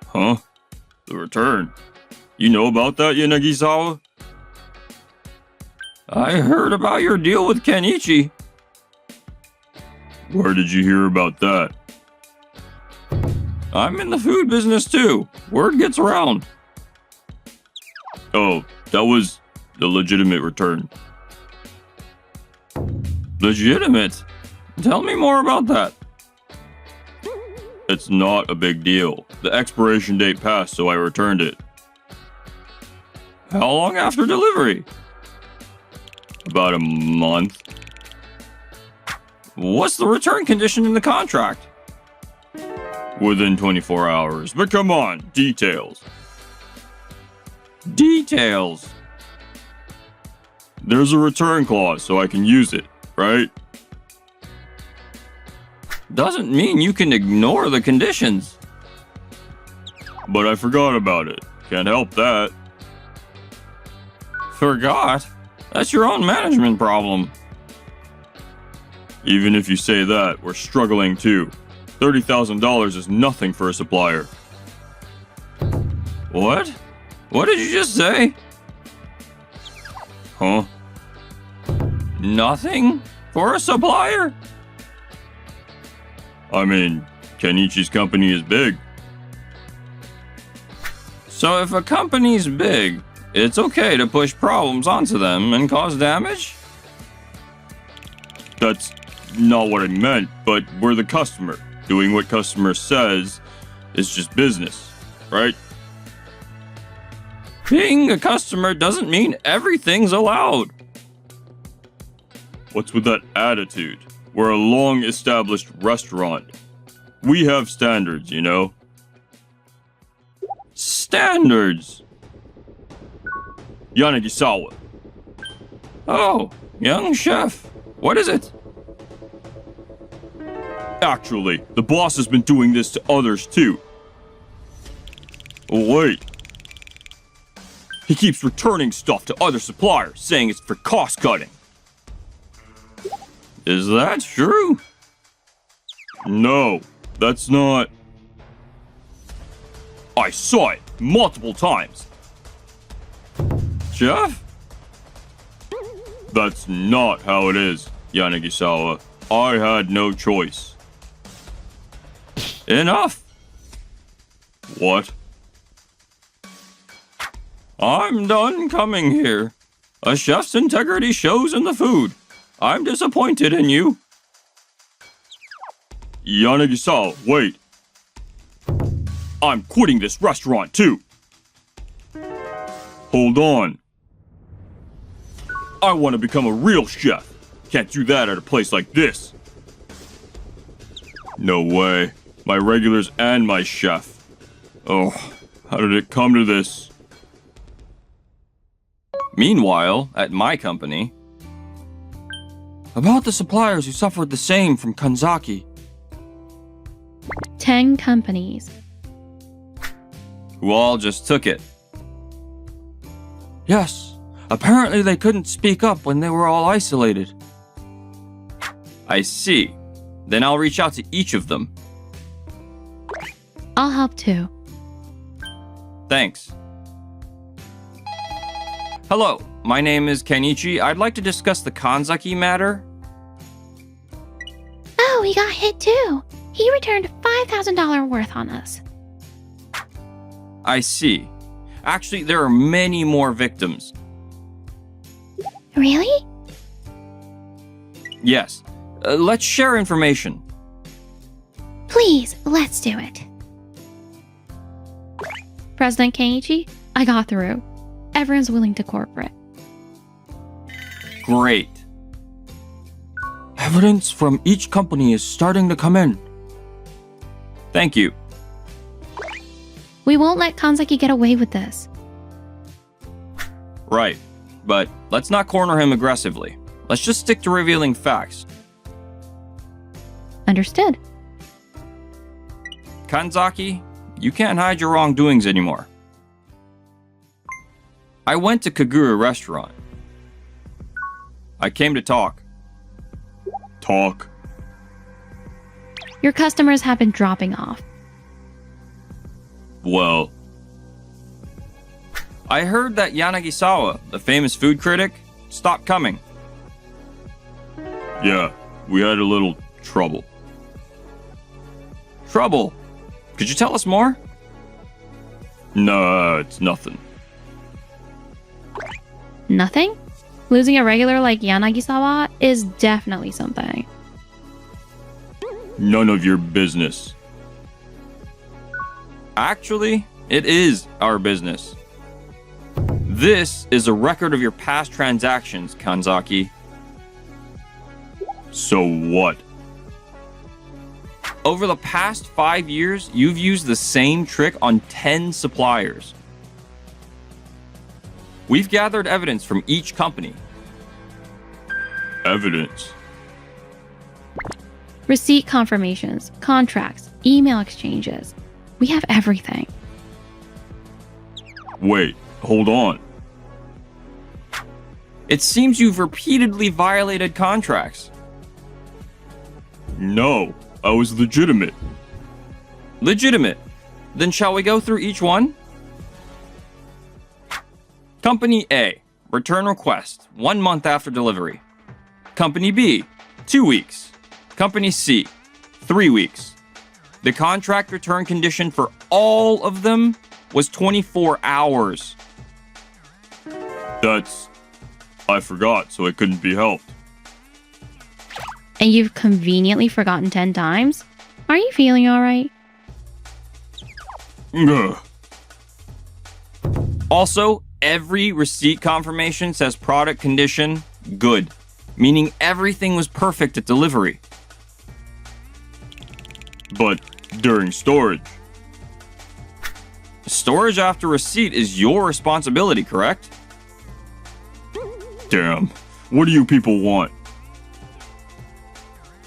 Huh? The return? You know about that, Yanagisawa? I heard about your deal with Kenichi. Where did you hear about that? I'm in the food business too. Word gets around. Oh, that was the legitimate return. Legitimate? Tell me more about that. It's not a big deal. The expiration date passed, so I returned it. How long after delivery? About a month. What's the return condition in the contract? Within 24 hours. But come on, details. Details. There's a return clause, so I can use it, right? Doesn't mean you can ignore the conditions. But I forgot about it. Can't help that. Forgot? That's your own management problem. Even if you say that, we're struggling too. $30,000 is nothing for a supplier. What? What did you just say? Huh? Nothing for a supplier? I mean, Kenichi's company is big. So if a company's big, it's okay to push problems onto them and cause damage? That's not what I meant, but we're the customer. Doing what customer says is just business, right? Being a customer doesn't mean everything's allowed. What's with that attitude? We're a long-established restaurant. We have standards, you know? Standards? Yanagisawa. Oh, young chef. What is it? Actually, the boss has been doing this to others too. Wait. He keeps returning stuff to other suppliers, saying it's for cost cutting. Is that true? No, that's not. I saw it multiple times. Chef? That's not how it is, Yanagisawa. I had no choice. Enough! What? I'm done coming here. A chef's integrity shows in the food. I'm disappointed in you. Yanagisawa, wait. Hold on. I want to become a real chef. Can't do that at a place like this. No way. My regulars and my chef. Oh, how did it come to this? Meanwhile, at my company, about the suppliers who suffered the same from Kanzaki. 10 companies. Who all just took it. Yes, apparently they couldn't speak up when they were all isolated. I see. Then I'll reach out to each of them. I'll help too. Thanks. Hello, my name is Kenichi. I'd like to discuss the Kanzaki matter. Oh, he got hit too. He returned $5,000 worth on us. I see. Actually, there are many more victims. Really? Yes. Let's share information. Please, let's do it. President Kenichi, I got through. Everyone's willing to cooperate. Great. Evidence from each company is starting to come in. Thank you. We won't let Kanzaki get away with this. Right. But let's not corner him aggressively. Let's just stick to revealing facts. Understood. Kanzaki, you can't hide your wrongdoings anymore. I went to Kagura Restaurant. I came to talk. Talk? Your customers have been dropping off. Well, I heard that Yanagisawa, the famous food critic, stopped coming. Yeah, we had a little trouble. Trouble? Could you tell us more? No, it's nothing. Nothing? Losing a regular like Yanagisawa is definitely something. None of your business. Actually, it is our business. This is a record of your past transactions, Kanzaki. So what? Over the past 5 years, you've used the same trick on 10 suppliers. We've gathered evidence from each company. Evidence? Receipt confirmations, contracts, email exchanges. We have everything. Wait, hold on. It seems you've repeatedly violated contracts. No, I was legitimate. Legitimate? Then shall we go through each one? Company A, return request, 1 month after delivery. Company B, 2 weeks. Company C, 3 weeks. The contract return condition for all of them was 24 hours. I forgot, so it couldn't be helped. And you've conveniently forgotten 10 times? Are you feeling alright? Ugh. Also, every receipt confirmation says product condition good, meaning everything was perfect at delivery. But during storage. Storage after receipt is your responsibility, correct? Damn, what do you people want?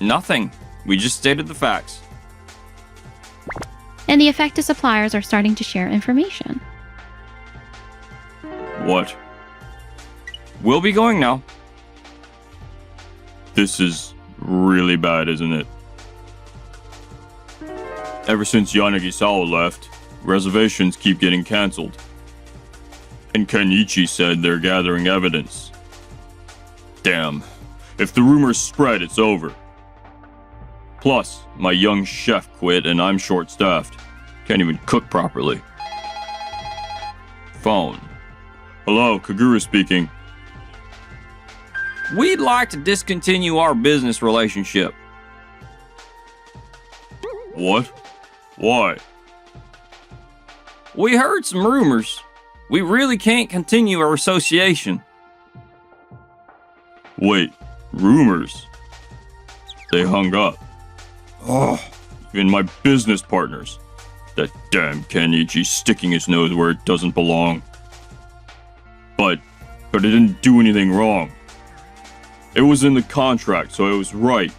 Nothing. We just stated the facts. And the affected suppliers are starting to share information. What? We'll be going now. This is really bad, isn't it? Ever since Yanagisawa left, reservations keep getting cancelled. And Kenichi said they're gathering evidence. Damn. If the rumors spread, it's over. Plus, my young chef quit and I'm short-staffed. Can't even cook properly. Phone. Hello, Kagura speaking. We'd like to discontinue our business relationship. What? Why? We heard some rumors. We really can't continue our association. Wait, rumors? They hung up. Oh, even my business partners. That damn Kenichi sticking his nose where it doesn't belong. But I didn't do anything wrong. It was in the contract, so it was right.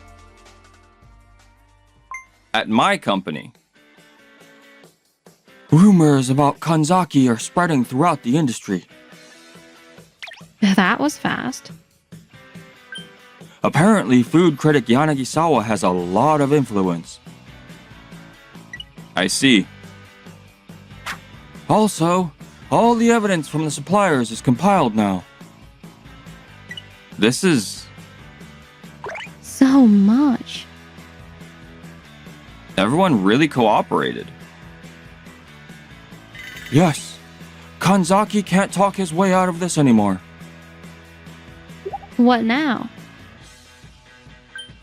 At my company, rumors about Kanzaki are spreading throughout the industry. That was fast. Apparently, food critic Yanagisawa has a lot of influence. I see. Also, all the evidence from the suppliers is compiled now. This is... So much. Everyone really cooperated. Yes, Kanzaki can't talk his way out of this anymore. What now?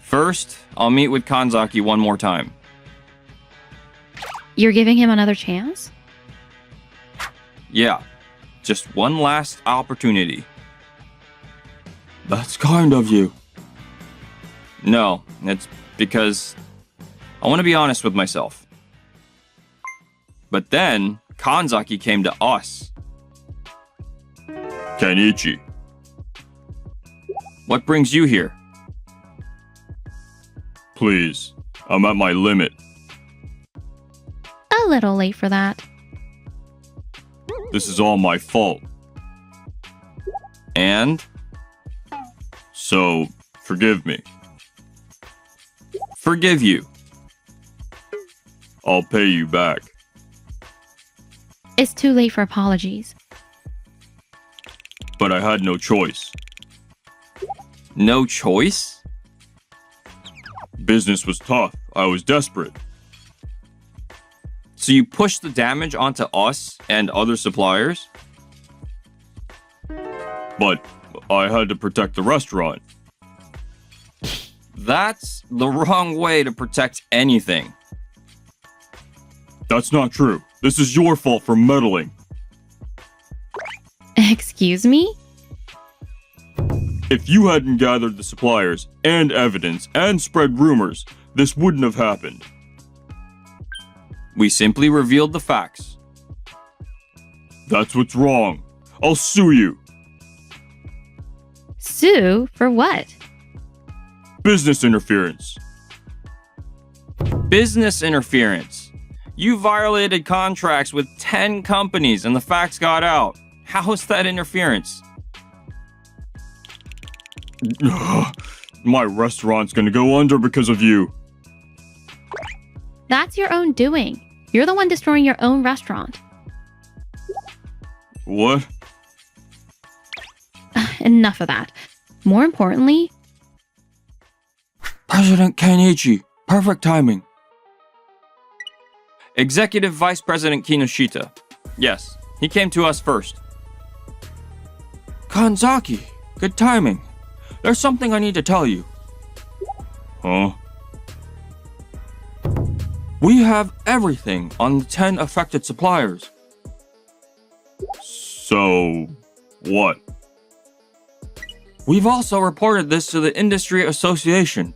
First, I'll meet with Kanzaki one more time. You're giving him another chance? Yeah, just one last opportunity. That's kind of you. No, it's because I want to be honest with myself. But then, Kanzaki came to us. Kenichi. What brings you here? Please, I'm at my limit. A little late for that. This is all my fault. And? So, forgive me. Forgive you. I'll pay you back. It's too late for apologies. But I had no choice. No choice? Business was tough. I was desperate. So you pushed the damage onto us and other suppliers? But I had to protect the restaurant. That's the wrong way to protect anything. That's not true. This is your fault for meddling. Excuse me? If you hadn't gathered the suppliers and evidence and spread rumors, this wouldn't have happened. We simply revealed the facts. That's what's wrong. I'll sue you. Sue? For what? Business interference. Business interference. You violated contracts with 10 companies and the facts got out. How is that interference? My restaurant's gonna go under because of you. That's your own doing. You're the one destroying your own restaurant. What? Enough of that. More importantly, President Kenichi. Perfect timing. Executive Vice President Kinoshita. Yes, he came to us first. Kanzaki. Good timing. There's something I need to tell you. Huh? We have everything on the 10 affected suppliers. So, what? We've also reported this to the Industry Association.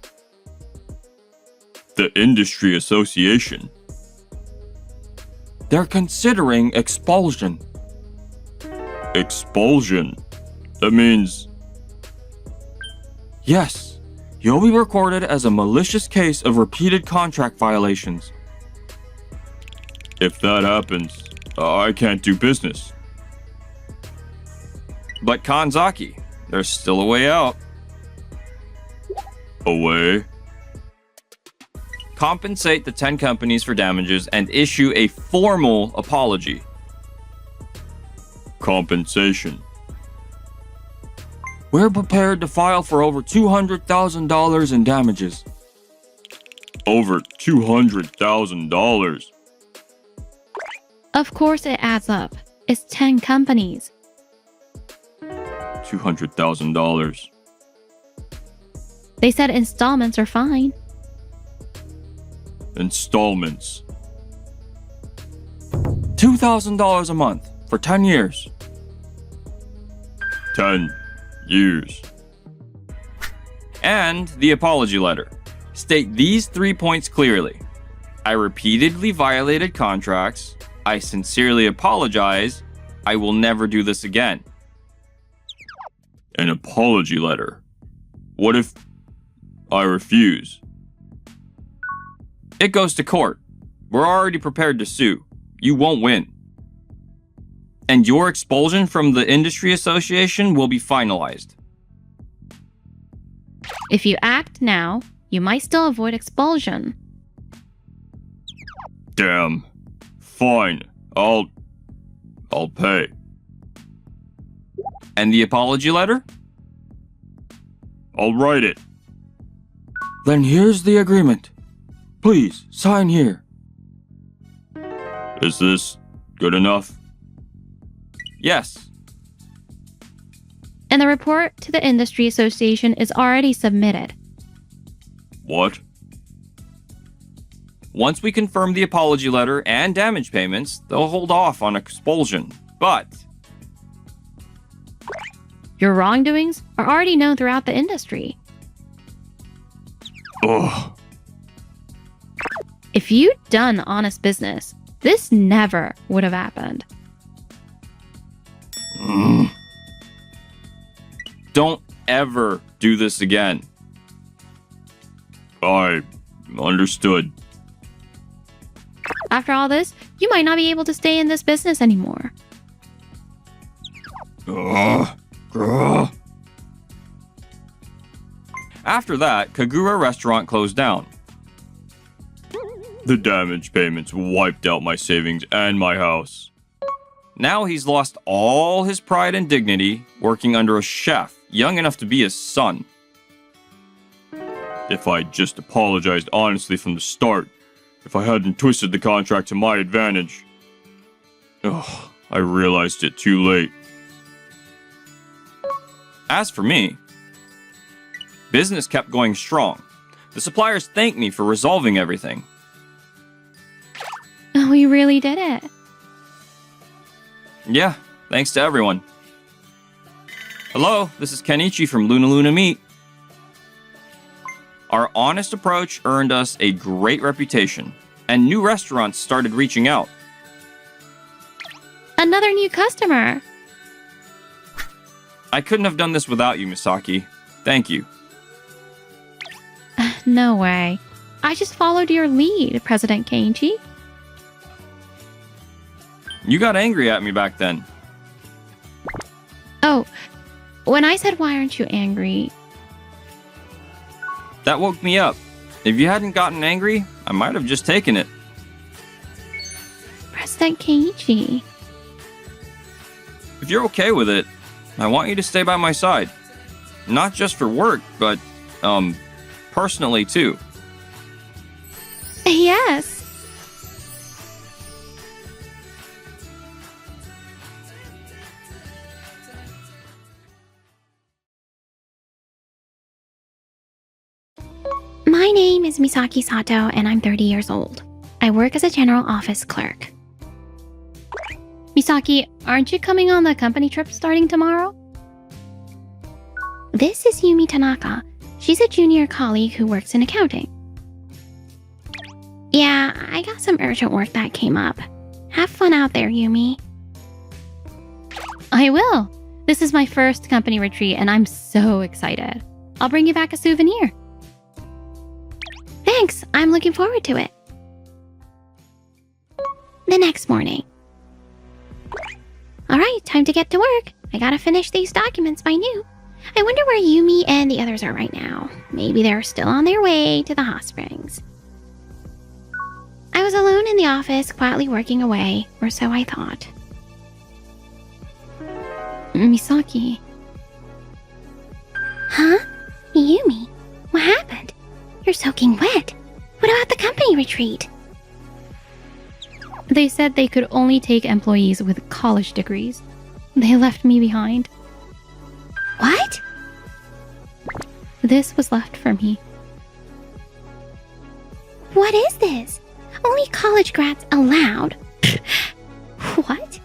The Industry Association? They're considering expulsion. Expulsion? That means... Yes, you'll be recorded as a malicious case of repeated contract violations. If that happens, I can't do business. But Kanzaki, there's still a way out. A way? Compensate the 10 companies for damages and issue a formal apology. Compensation. We're prepared to file for over $200,000 in damages. Over $200,000. of course it adds up. It's 10 companies. $200,000. They said installments are fine. Installments. $2,000 a month, for 10 years. 10 years. And the apology letter. State these 3 points clearly. I repeatedly violated contracts. I sincerely apologize. I will never do this again. An apology letter. What if I refuse? It goes to court. We're already prepared to sue. You won't win. And your expulsion from the industry association will be finalized. If you act now, you might still avoid expulsion. Damn. Fine. I'll pay. And the apology letter? I'll write it. Then here's the agreement. Please, sign here. Is this good enough? Yes. And the report to the Industry Association is already submitted. What? Once we confirm the apology letter and damage payments, they'll hold off on expulsion. But Your wrongdoings are already known throughout the industry. ugh. If you'd done honest business, this never would have happened. Don't ever do this again. I understood. After all this, you might not be able to stay in this business anymore. Ugh. Ugh. After that, Kagura Restaurant closed down. The damage payments wiped out my savings and my house. Now he's lost all his pride and dignity working under a chef young enough to be his son. If I'd just apologized honestly from the start, if I hadn't twisted the contract to my advantage. Ugh, I realized it too late. As for me, business kept going strong. The suppliers thanked me for resolving everything. We really did it. Yeah, thanks to everyone. Hello, this is Kenichi from Luna Luna Meat. Our honest approach earned us a great reputation, and new restaurants started reaching out. Another new customer. I couldn't have done this without you, Misaki. Thank you. No way. I just followed your lead, President Kenichi. You got angry at me back then. Oh, when I said, why aren't you angry? That woke me up. If you hadn't gotten angry, I might have just taken it. President Kenichi. If you're okay with it, I want you to stay by my side. Not just for work, but, personally too. Yes. My name is Misaki Sato, and I'm 30 years old. I work as a general office clerk. Misaki, aren't you coming on the company trip starting tomorrow? This is Yumi Tanaka. She's a junior colleague who works in accounting. Yeah, I got some urgent work that came up. Have fun out there, Yumi. I will. This is my first company retreat, and I'm so excited. I'll bring you back a souvenir. Thanks, I'm looking forward to it. The next morning. Alright, time to get to work. I gotta finish these documents by noon. I wonder where Yumi and the others are right now. Maybe they're still on their way to the hot springs. I was alone in the office, quietly working away, or so I thought. Misaki. Huh? Yumi? What happened? You're soaking wet. What about the company retreat? They said they could only take employees with college degrees. They left me behind. What? This was left for me. What is this? Only college grads allowed? What?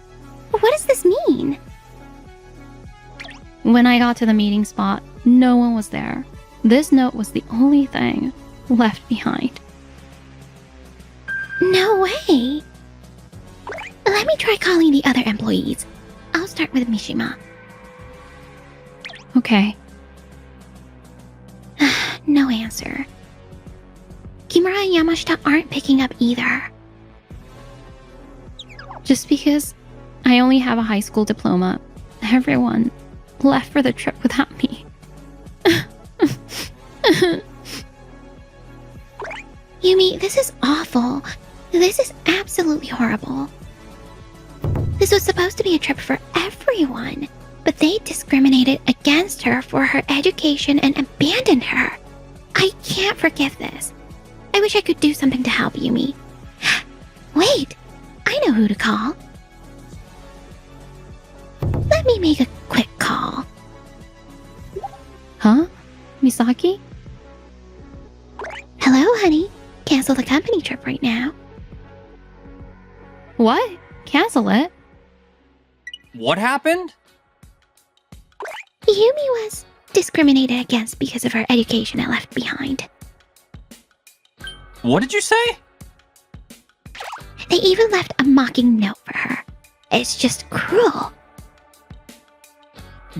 What is When I got to the meeting spot, no one was there. This note was the only thing left behind. No way! Let me try calling the other employees. I'll start with Mishima. Okay. No answer. Kimura and Yamashita aren't picking up either. Just because I only have a high school diploma, everyone left for the trip without me. Yumi, this is awful. This is absolutely horrible. This was supposed to be a trip for everyone, but they discriminated against her for her education and abandoned her. I can't forgive this. I wish I could do something to help Yumi. Wait, I know who to call. Let me make a quick call. Huh? Misaki? Hello, honey. Cancel the company trip right now. What? Cancel it? What happened? Yumi was discriminated against because of her education and left behind. What did you say? They even left a mocking note for her. It's just cruel.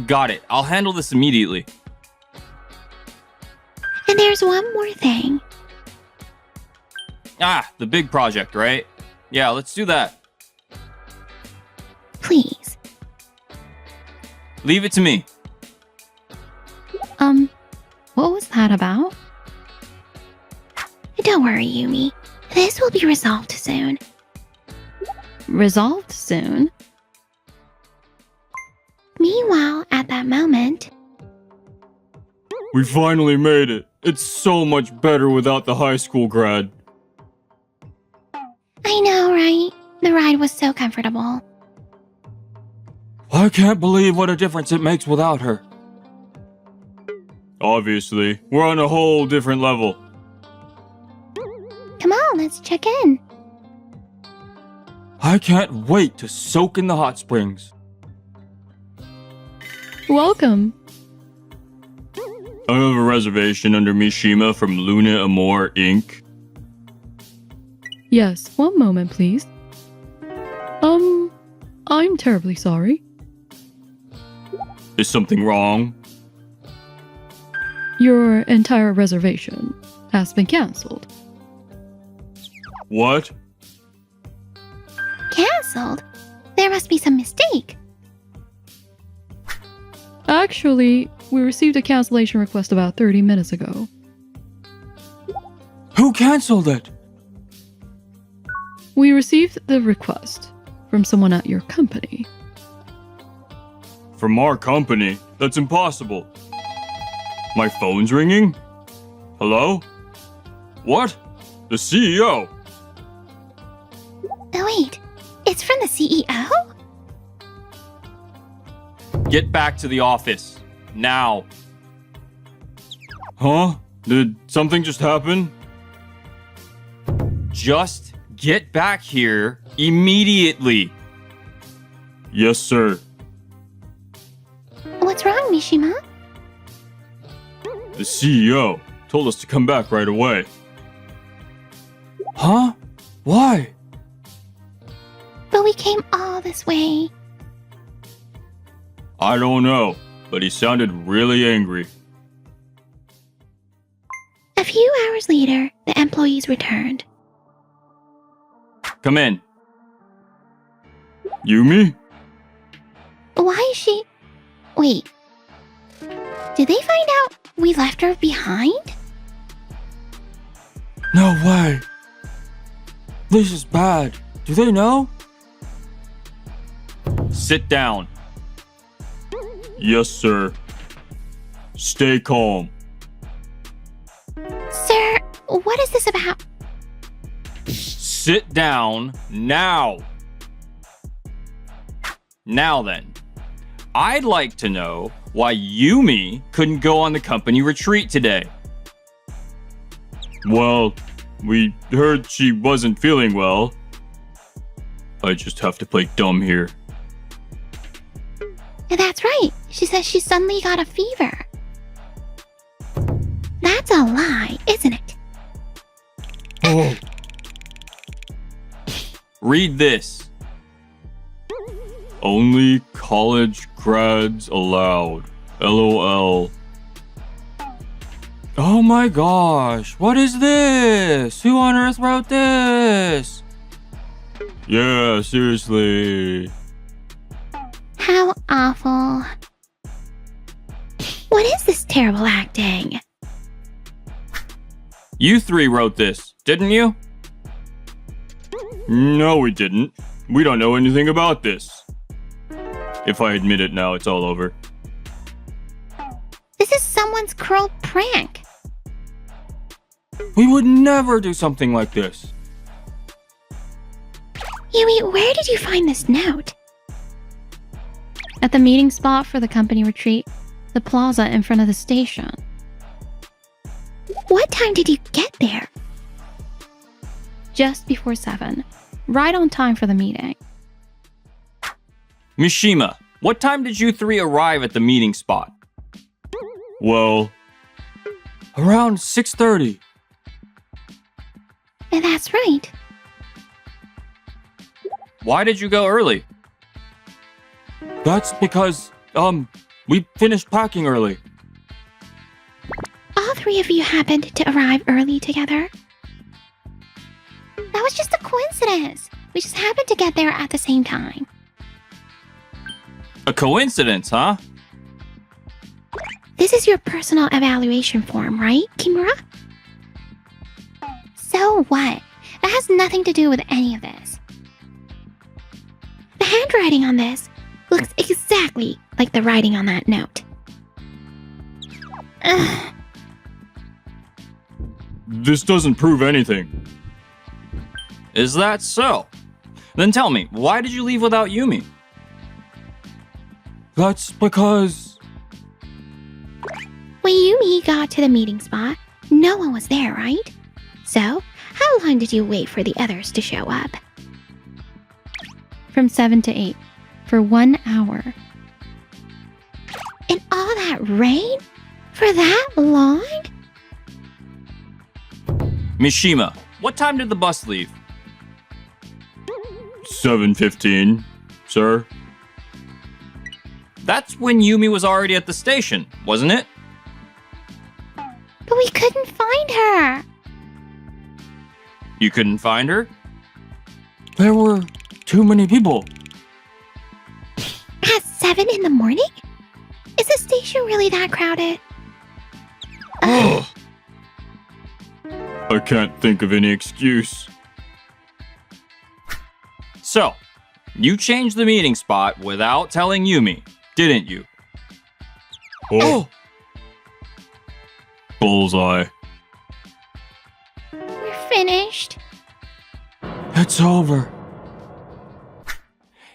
Got it. I'll handle this immediately. And there's one more thing. Ah, the big project, right? Yeah, let's do that. Please. Leave it to me. What was that about? Don't worry, Yumi. This will be resolved soon. Resolved soon? Meanwhile, at that moment, We finally made it. It's so much better without the high school grad. I know, right? The ride was so comfortable. I can't believe what a difference it makes without her. Obviously, we're on a whole different level. Come on, let's check in. I can't wait to soak in the hot springs. Welcome. I have a reservation under Mishima from Luna Amore Inc. Yes, one moment, please. I'm terribly sorry. Is something wrong? Your entire reservation has been cancelled. What? Cancelled? There must be some mistake. Actually, we received a cancellation request about 30 minutes ago. Who cancelled it? We received the request from someone at your company. From our company? That's impossible. My phone's ringing? Hello? What? The CEO? Oh, wait. It's from the CEO? Get back to the office. Now. Huh? Did something just happen? Just get back here immediately. Yes, sir. What's wrong, Mishima? The CEO told us to come back right away. Huh? Why? But we came all this way. I don't know, but he sounded really angry. A few hours later, the employees returned. Come in. Yumi? Why is she... Wait. Did they find out we left her behind? No way. This is bad. Do they know? Sit down. Yes, sir. Stay calm. Sir, what is this about? Sit down now. Now then, I'd like to know why Yumi couldn't go on the company retreat today. Well, we heard she wasn't feeling well. I just have to play dumb here. That's right. She says she suddenly got a fever. That's a lie, isn't it? Oh, Read this. Only college grads allowed. LOL. Oh my gosh, what is this? Who on earth wrote this? Yeah, seriously. How awful. What is this terrible acting? You three wrote this, didn't you? No, we didn't. We don't know anything about this. If I admit it now, it's all over. This is someone's cruel prank. We would never do something like this. Yui, where did you find this note? At the meeting spot for the company retreat, the plaza in front of the station. What time did you get there? Just before 7. Right on time for the meeting. Mishima, what time did you three arrive at the meeting spot? Well, around 6:30. That's right. Why did you go early? That's because, we finished packing early. All three of you happened to arrive early together? That was just a coincidence. We just happened to get there at the same time. A coincidence, huh? This is your personal evaluation form, right, Kimura? So what? That has nothing to do with any of this. The handwriting on this looks exactly like the writing on that note. Ugh. This doesn't prove anything. Is that so? Then tell me, why did you leave without Yumi? That's because... When Yumi got to the meeting spot, no one was there, right? So, how long did you wait for the others to show up? From 7 to 8. For 1 hour. In all that rain? For that long? Mishima, what time did the bus leave? 7:15, sir. That's when Yumi was already at the station, wasn't it? But we couldn't find her. You couldn't find her? There were too many people. At 7 in the morning? Is the station really that crowded? I can't think of any excuse. So, you changed the meeting spot without telling Yumi, didn't you? Oh! Bullseye. We're finished. It's over.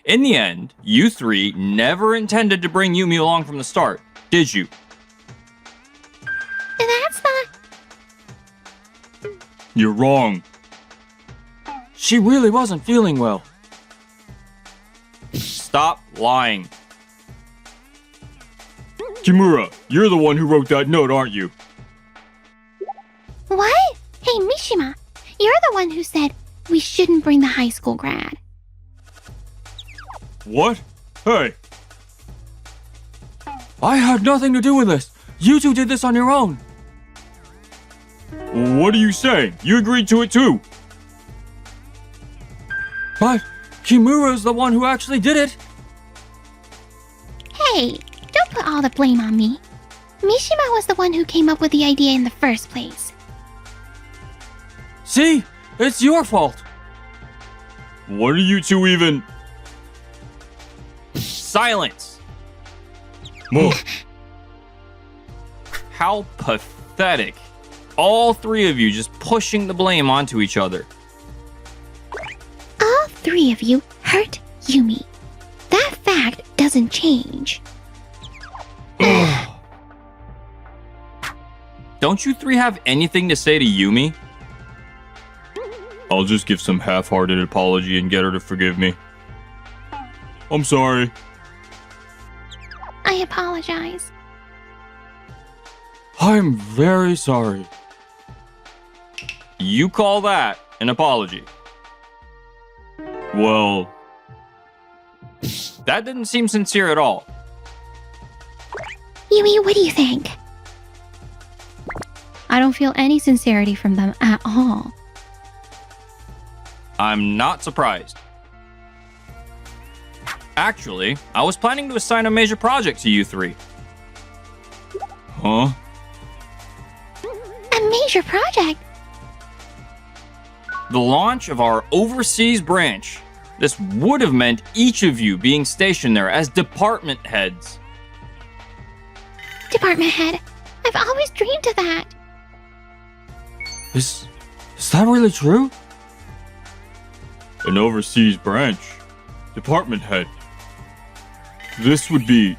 In the end, you three never intended to bring Yumi along from the start, did you? That's not... You're wrong. She really wasn't feeling well. Stop lying. Kimura, you're the one who wrote that note, aren't you? What? Hey, Mishima, you're the one who said we shouldn't bring the high school grad. What? Hey! I had nothing to do with this. You two did this on your own. What are you saying? You agreed to it too. But Kimura's the one who actually did it. Hey, don't put all the blame on me. Mishima was the one who came up with the idea in the first place. See? It's your fault. What are you two even... Silence! How pathetic. All three of you just pushing the blame onto each other. All three of you hurt Yumi. That fact doesn't change. Don't you three have anything to say to Yumi? I'll just give some half-hearted apology and get her to forgive me. I'm sorry. I apologize. I'm very sorry. You call that an apology? Well, that didn't seem sincere at all. Yumi, what do you think? I don't feel any sincerity from them at all. I'm not surprised. Actually, I was planning to assign a major project to you three. Huh? A major project? The launch of our overseas branch. This would have meant each of you being stationed there as department heads. Department head. I've always dreamed of that. Is that really true? An overseas branch. Department head. This would be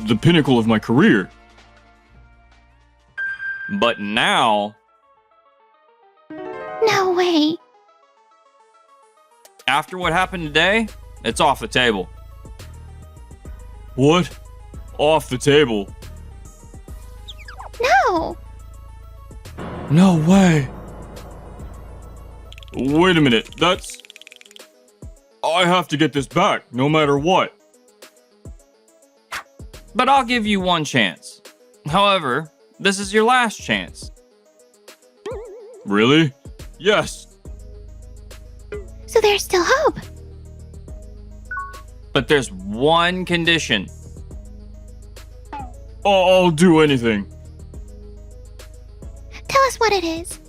the pinnacle of my career. But now, No way. after what happened today, it's off the table. What? Off the table? No. No way. Wait a minute, I have to get this back, no matter what. But I'll give you one chance. However, this is your last chance. Really? Yes. So there's still hope. But there's one condition. I'll do anything. Tell us what it is.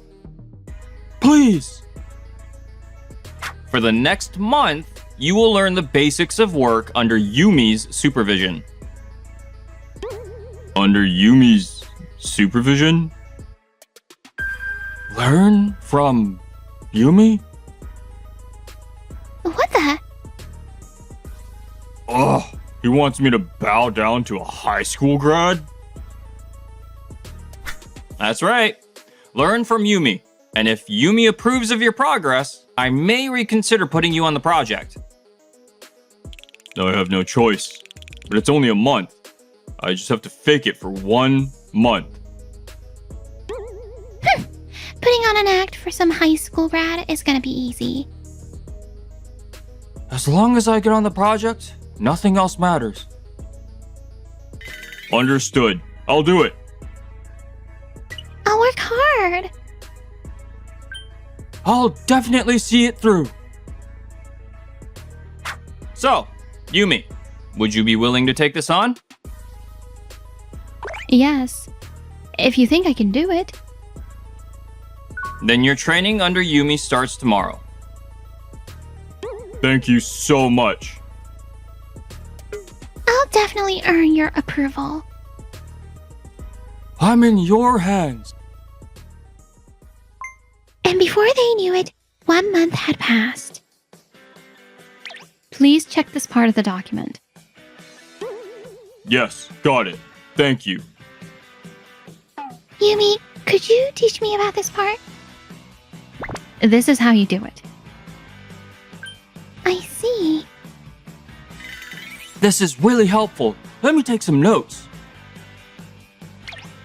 Please. For the next month, you will learn the basics of work under Yumi's supervision. Under Yumi's supervision? Learn from Yumi? What the? Ugh, he wants me to bow down to a high school grad? That's right. Learn from Yumi. And if Yumi approves of your progress, I may reconsider putting you on the project. I have no choice. But it's only a month. I just have to fake it for 1 month. Putting on an act for some high school grad is gonna be easy. As long as I get on the project, nothing else matters. Understood. I'll do it. I'll work hard. I'll definitely see it through. So, Yumi, would you be willing to take this on? Yes. If you think I can do it. Then your training under Yumi starts tomorrow. Thank you so much. I'll definitely earn your approval. I'm in your hands. And before they knew it, 1 month had passed. Please check this part of the document. Yes, got it. Thank you. Yumi, could you teach me about this part? This is how you do it. I see. This is really helpful. Let me take some notes.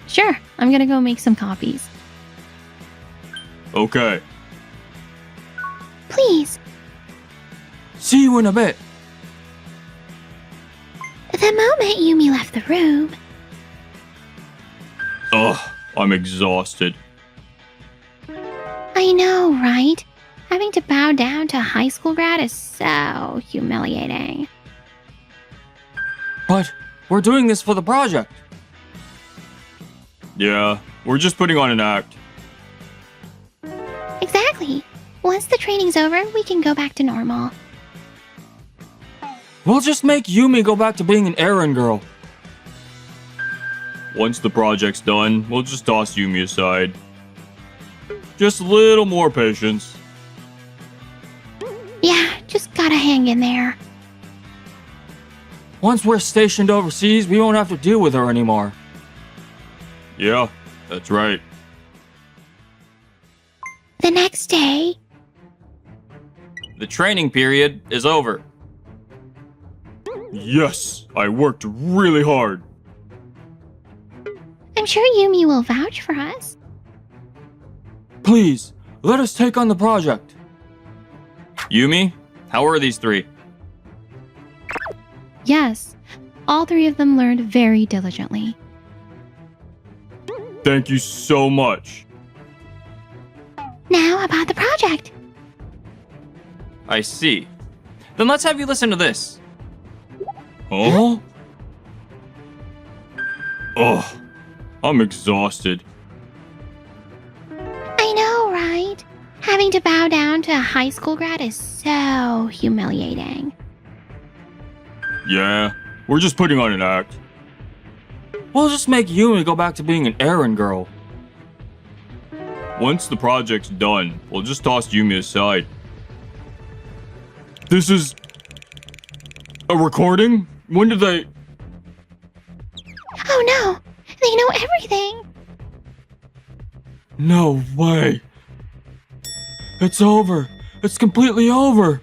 Sure, I'm gonna go make some copies. Okay. Please. See you in a bit. The moment Yumi left the room, Ugh, I'm exhausted. I know, right? Having to bow down to a high school grad is so humiliating. But we're doing this for the project. Yeah, we're just putting on an act. Exactly. Once the training's over, we can go back to normal. We'll just make Yumi go back to being an errand girl. Once the project's done, we'll just toss Yumi aside. Just a little more patience. Yeah, just gotta hang in there. Once we're stationed overseas, we won't have to deal with her anymore. Yeah, that's right. The next day, The training period is over. Yes, I worked really hard. I'm sure Yumi will vouch for us. Please, let us take on the project. Yumi, how are these three? Yes, all three of them learned very diligently. Thank you so much. Now about the project. I see. Then let's have you listen to this. Huh? Oh, I'm exhausted. I know, right? Having to bow down to a high school grad is so humiliating. Yeah, we're just putting on an act. We'll just make Yumi go back to being an errand girl. Once the project's done, we'll just toss Yumi aside. This is a recording? When did they... Oh no! They know everything! No way. It's over. It's completely over.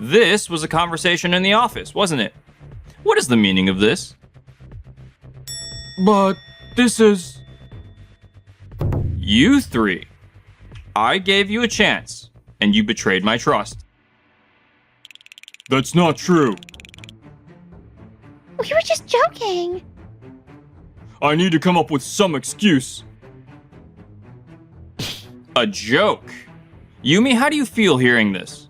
This was a conversation in the office, wasn't it? What is the meaning of this? But this is... You three. I gave you a chance, and you betrayed my trust. That's not true. We were just joking. I need to come up with some excuse. A joke. Yumi, how do you feel hearing this?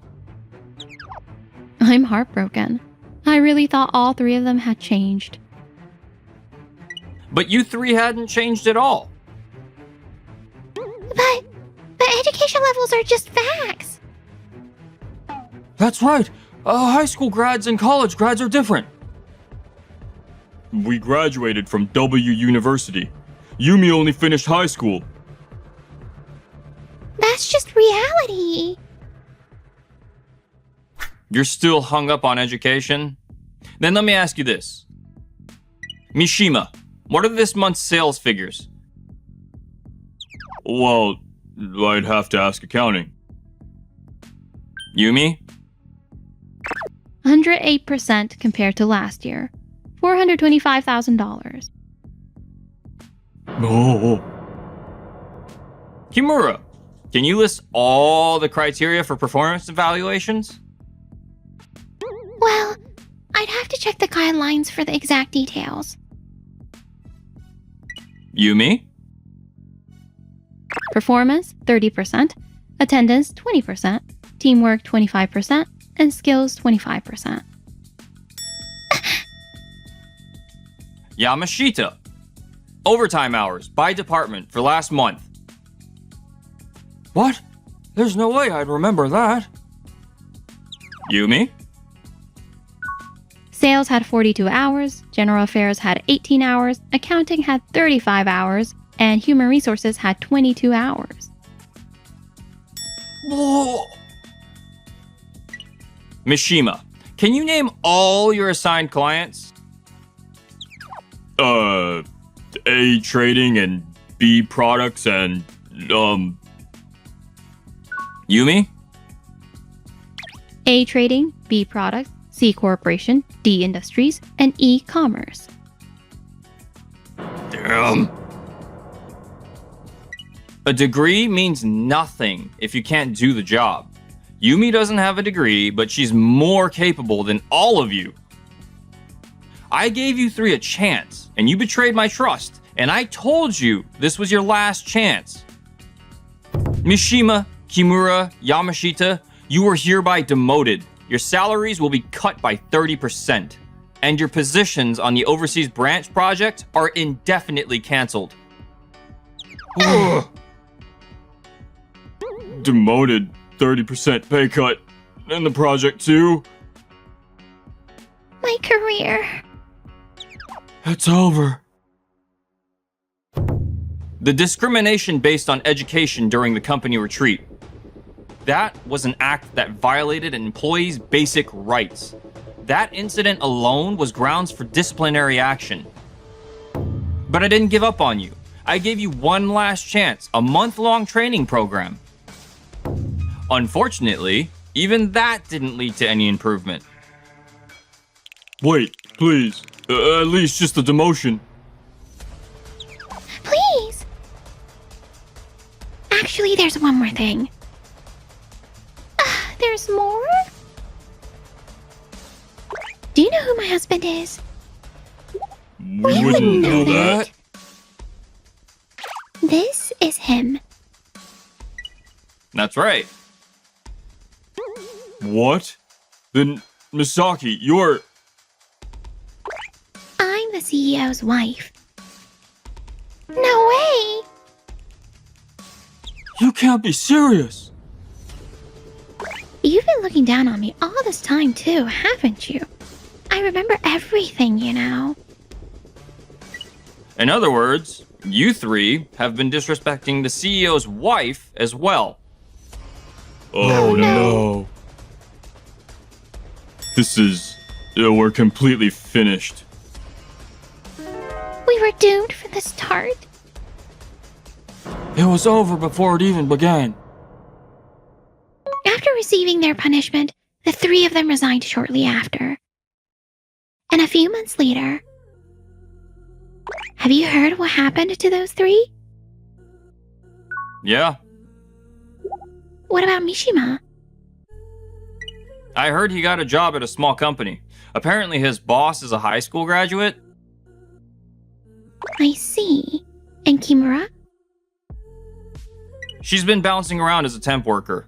I'm heartbroken. I really thought all three of them had changed. But you three hadn't changed at all. But education levels are just facts. That's right. High school grads and college grads are different. We graduated from W University. Yumi only finished high school. That's just reality. You're still hung up on education? Then let me ask you this. Mishima, what are this month's sales figures? Well, I'd have to ask accounting. Yumi? 108% compared to last year. $425,000. Oh. Kimura, can you list all the criteria for performance evaluations? Well, I'd have to check the guidelines for the exact details. Yumi? Performance 30%, attendance 20%, teamwork 25%, and skills 25%. Yamashita. Overtime hours by department for last month. What? There's no way I'd remember that. Yumi? Sales had 42 hours, general affairs had 18 hours, accounting had 35 hours, and human resources had 22 hours. Whoa. Mishima, can you name all your assigned clients? A trading and B products and, Yumi? A trading, B products, C corporation, D industries, and E commerce. Damn. A degree means nothing if you can't do the job. Yumi doesn't have a degree, but she's more capable than all of you. I gave you three a chance, and you betrayed my trust, and I told you this was your last chance. Mishima, Kimura, Yamashita, you are hereby demoted. Your salaries will be cut by 30%, and your positions on the Overseas Branch project are indefinitely canceled. demoted, 30% pay cut, and the project too. My career. It's over. The discrimination based on education during the company retreat. That was an act that violated an employee's basic rights. That incident alone was grounds for disciplinary action. But I didn't give up on you. I gave you one last chance, a month-long training program. Unfortunately, even that didn't lead to any improvement. Wait, please. At least just a demotion. Please! Actually, there's one more thing. There's more? Do you know who my husband is? We wouldn't know that. This is him. That's right. What? Then, Misaki, you're... I'm the CEO's wife. No way! You can't be serious. You've been looking down on me all this time too, haven't you? I remember everything, you know. In other words, you three have been disrespecting the CEO's wife as well. Oh, no. This is... we're completely finished. We were doomed from the start. It was over before it even began. After receiving their punishment, the three of them resigned shortly after. And a few months later... Have you heard what happened to those three? Yeah, What about Mishima? I heard he got a job at a small company. Apparently his boss is a high school graduate. I see. And Kimura? She's been bouncing around as a temp worker.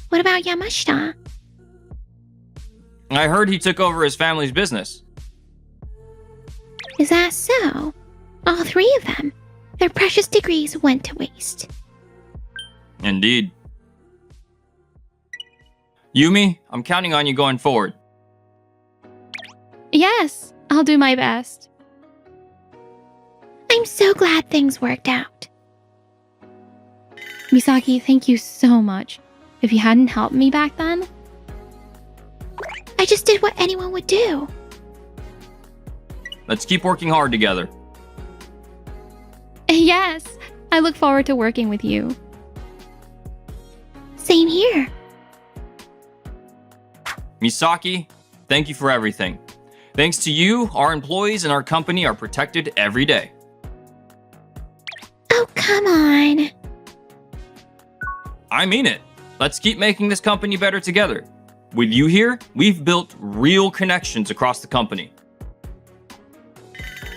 What about Yamashita? I heard he took over his family's business. Is that so? All three of them. Their precious degrees went to waste. Indeed. Yumi, I'm counting on you going forward. Yes, I'll do my best. I'm so glad things worked out. Misaki, thank you so much. If you hadn't helped me back then, I just did what anyone would do. Let's keep working hard together. yes, I look forward to working with you. Same here. Misaki, thank you for everything. Thanks to you, our employees and our company are protected every day. Oh, come on. I mean it. Let's keep making this company better together. With you here, we've built real connections across the company.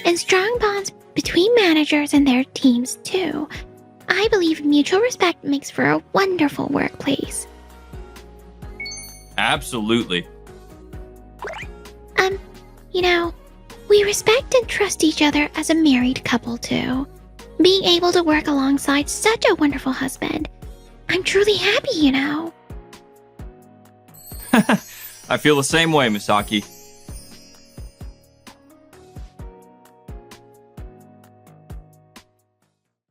And strong bonds between managers and their teams, too. I believe mutual respect makes for a wonderful workplace. Absolutely. You know, we respect and trust each other as a married couple, too. Being able to work alongside such a wonderful husband. I'm truly happy, you know. I feel the same way, Misaki.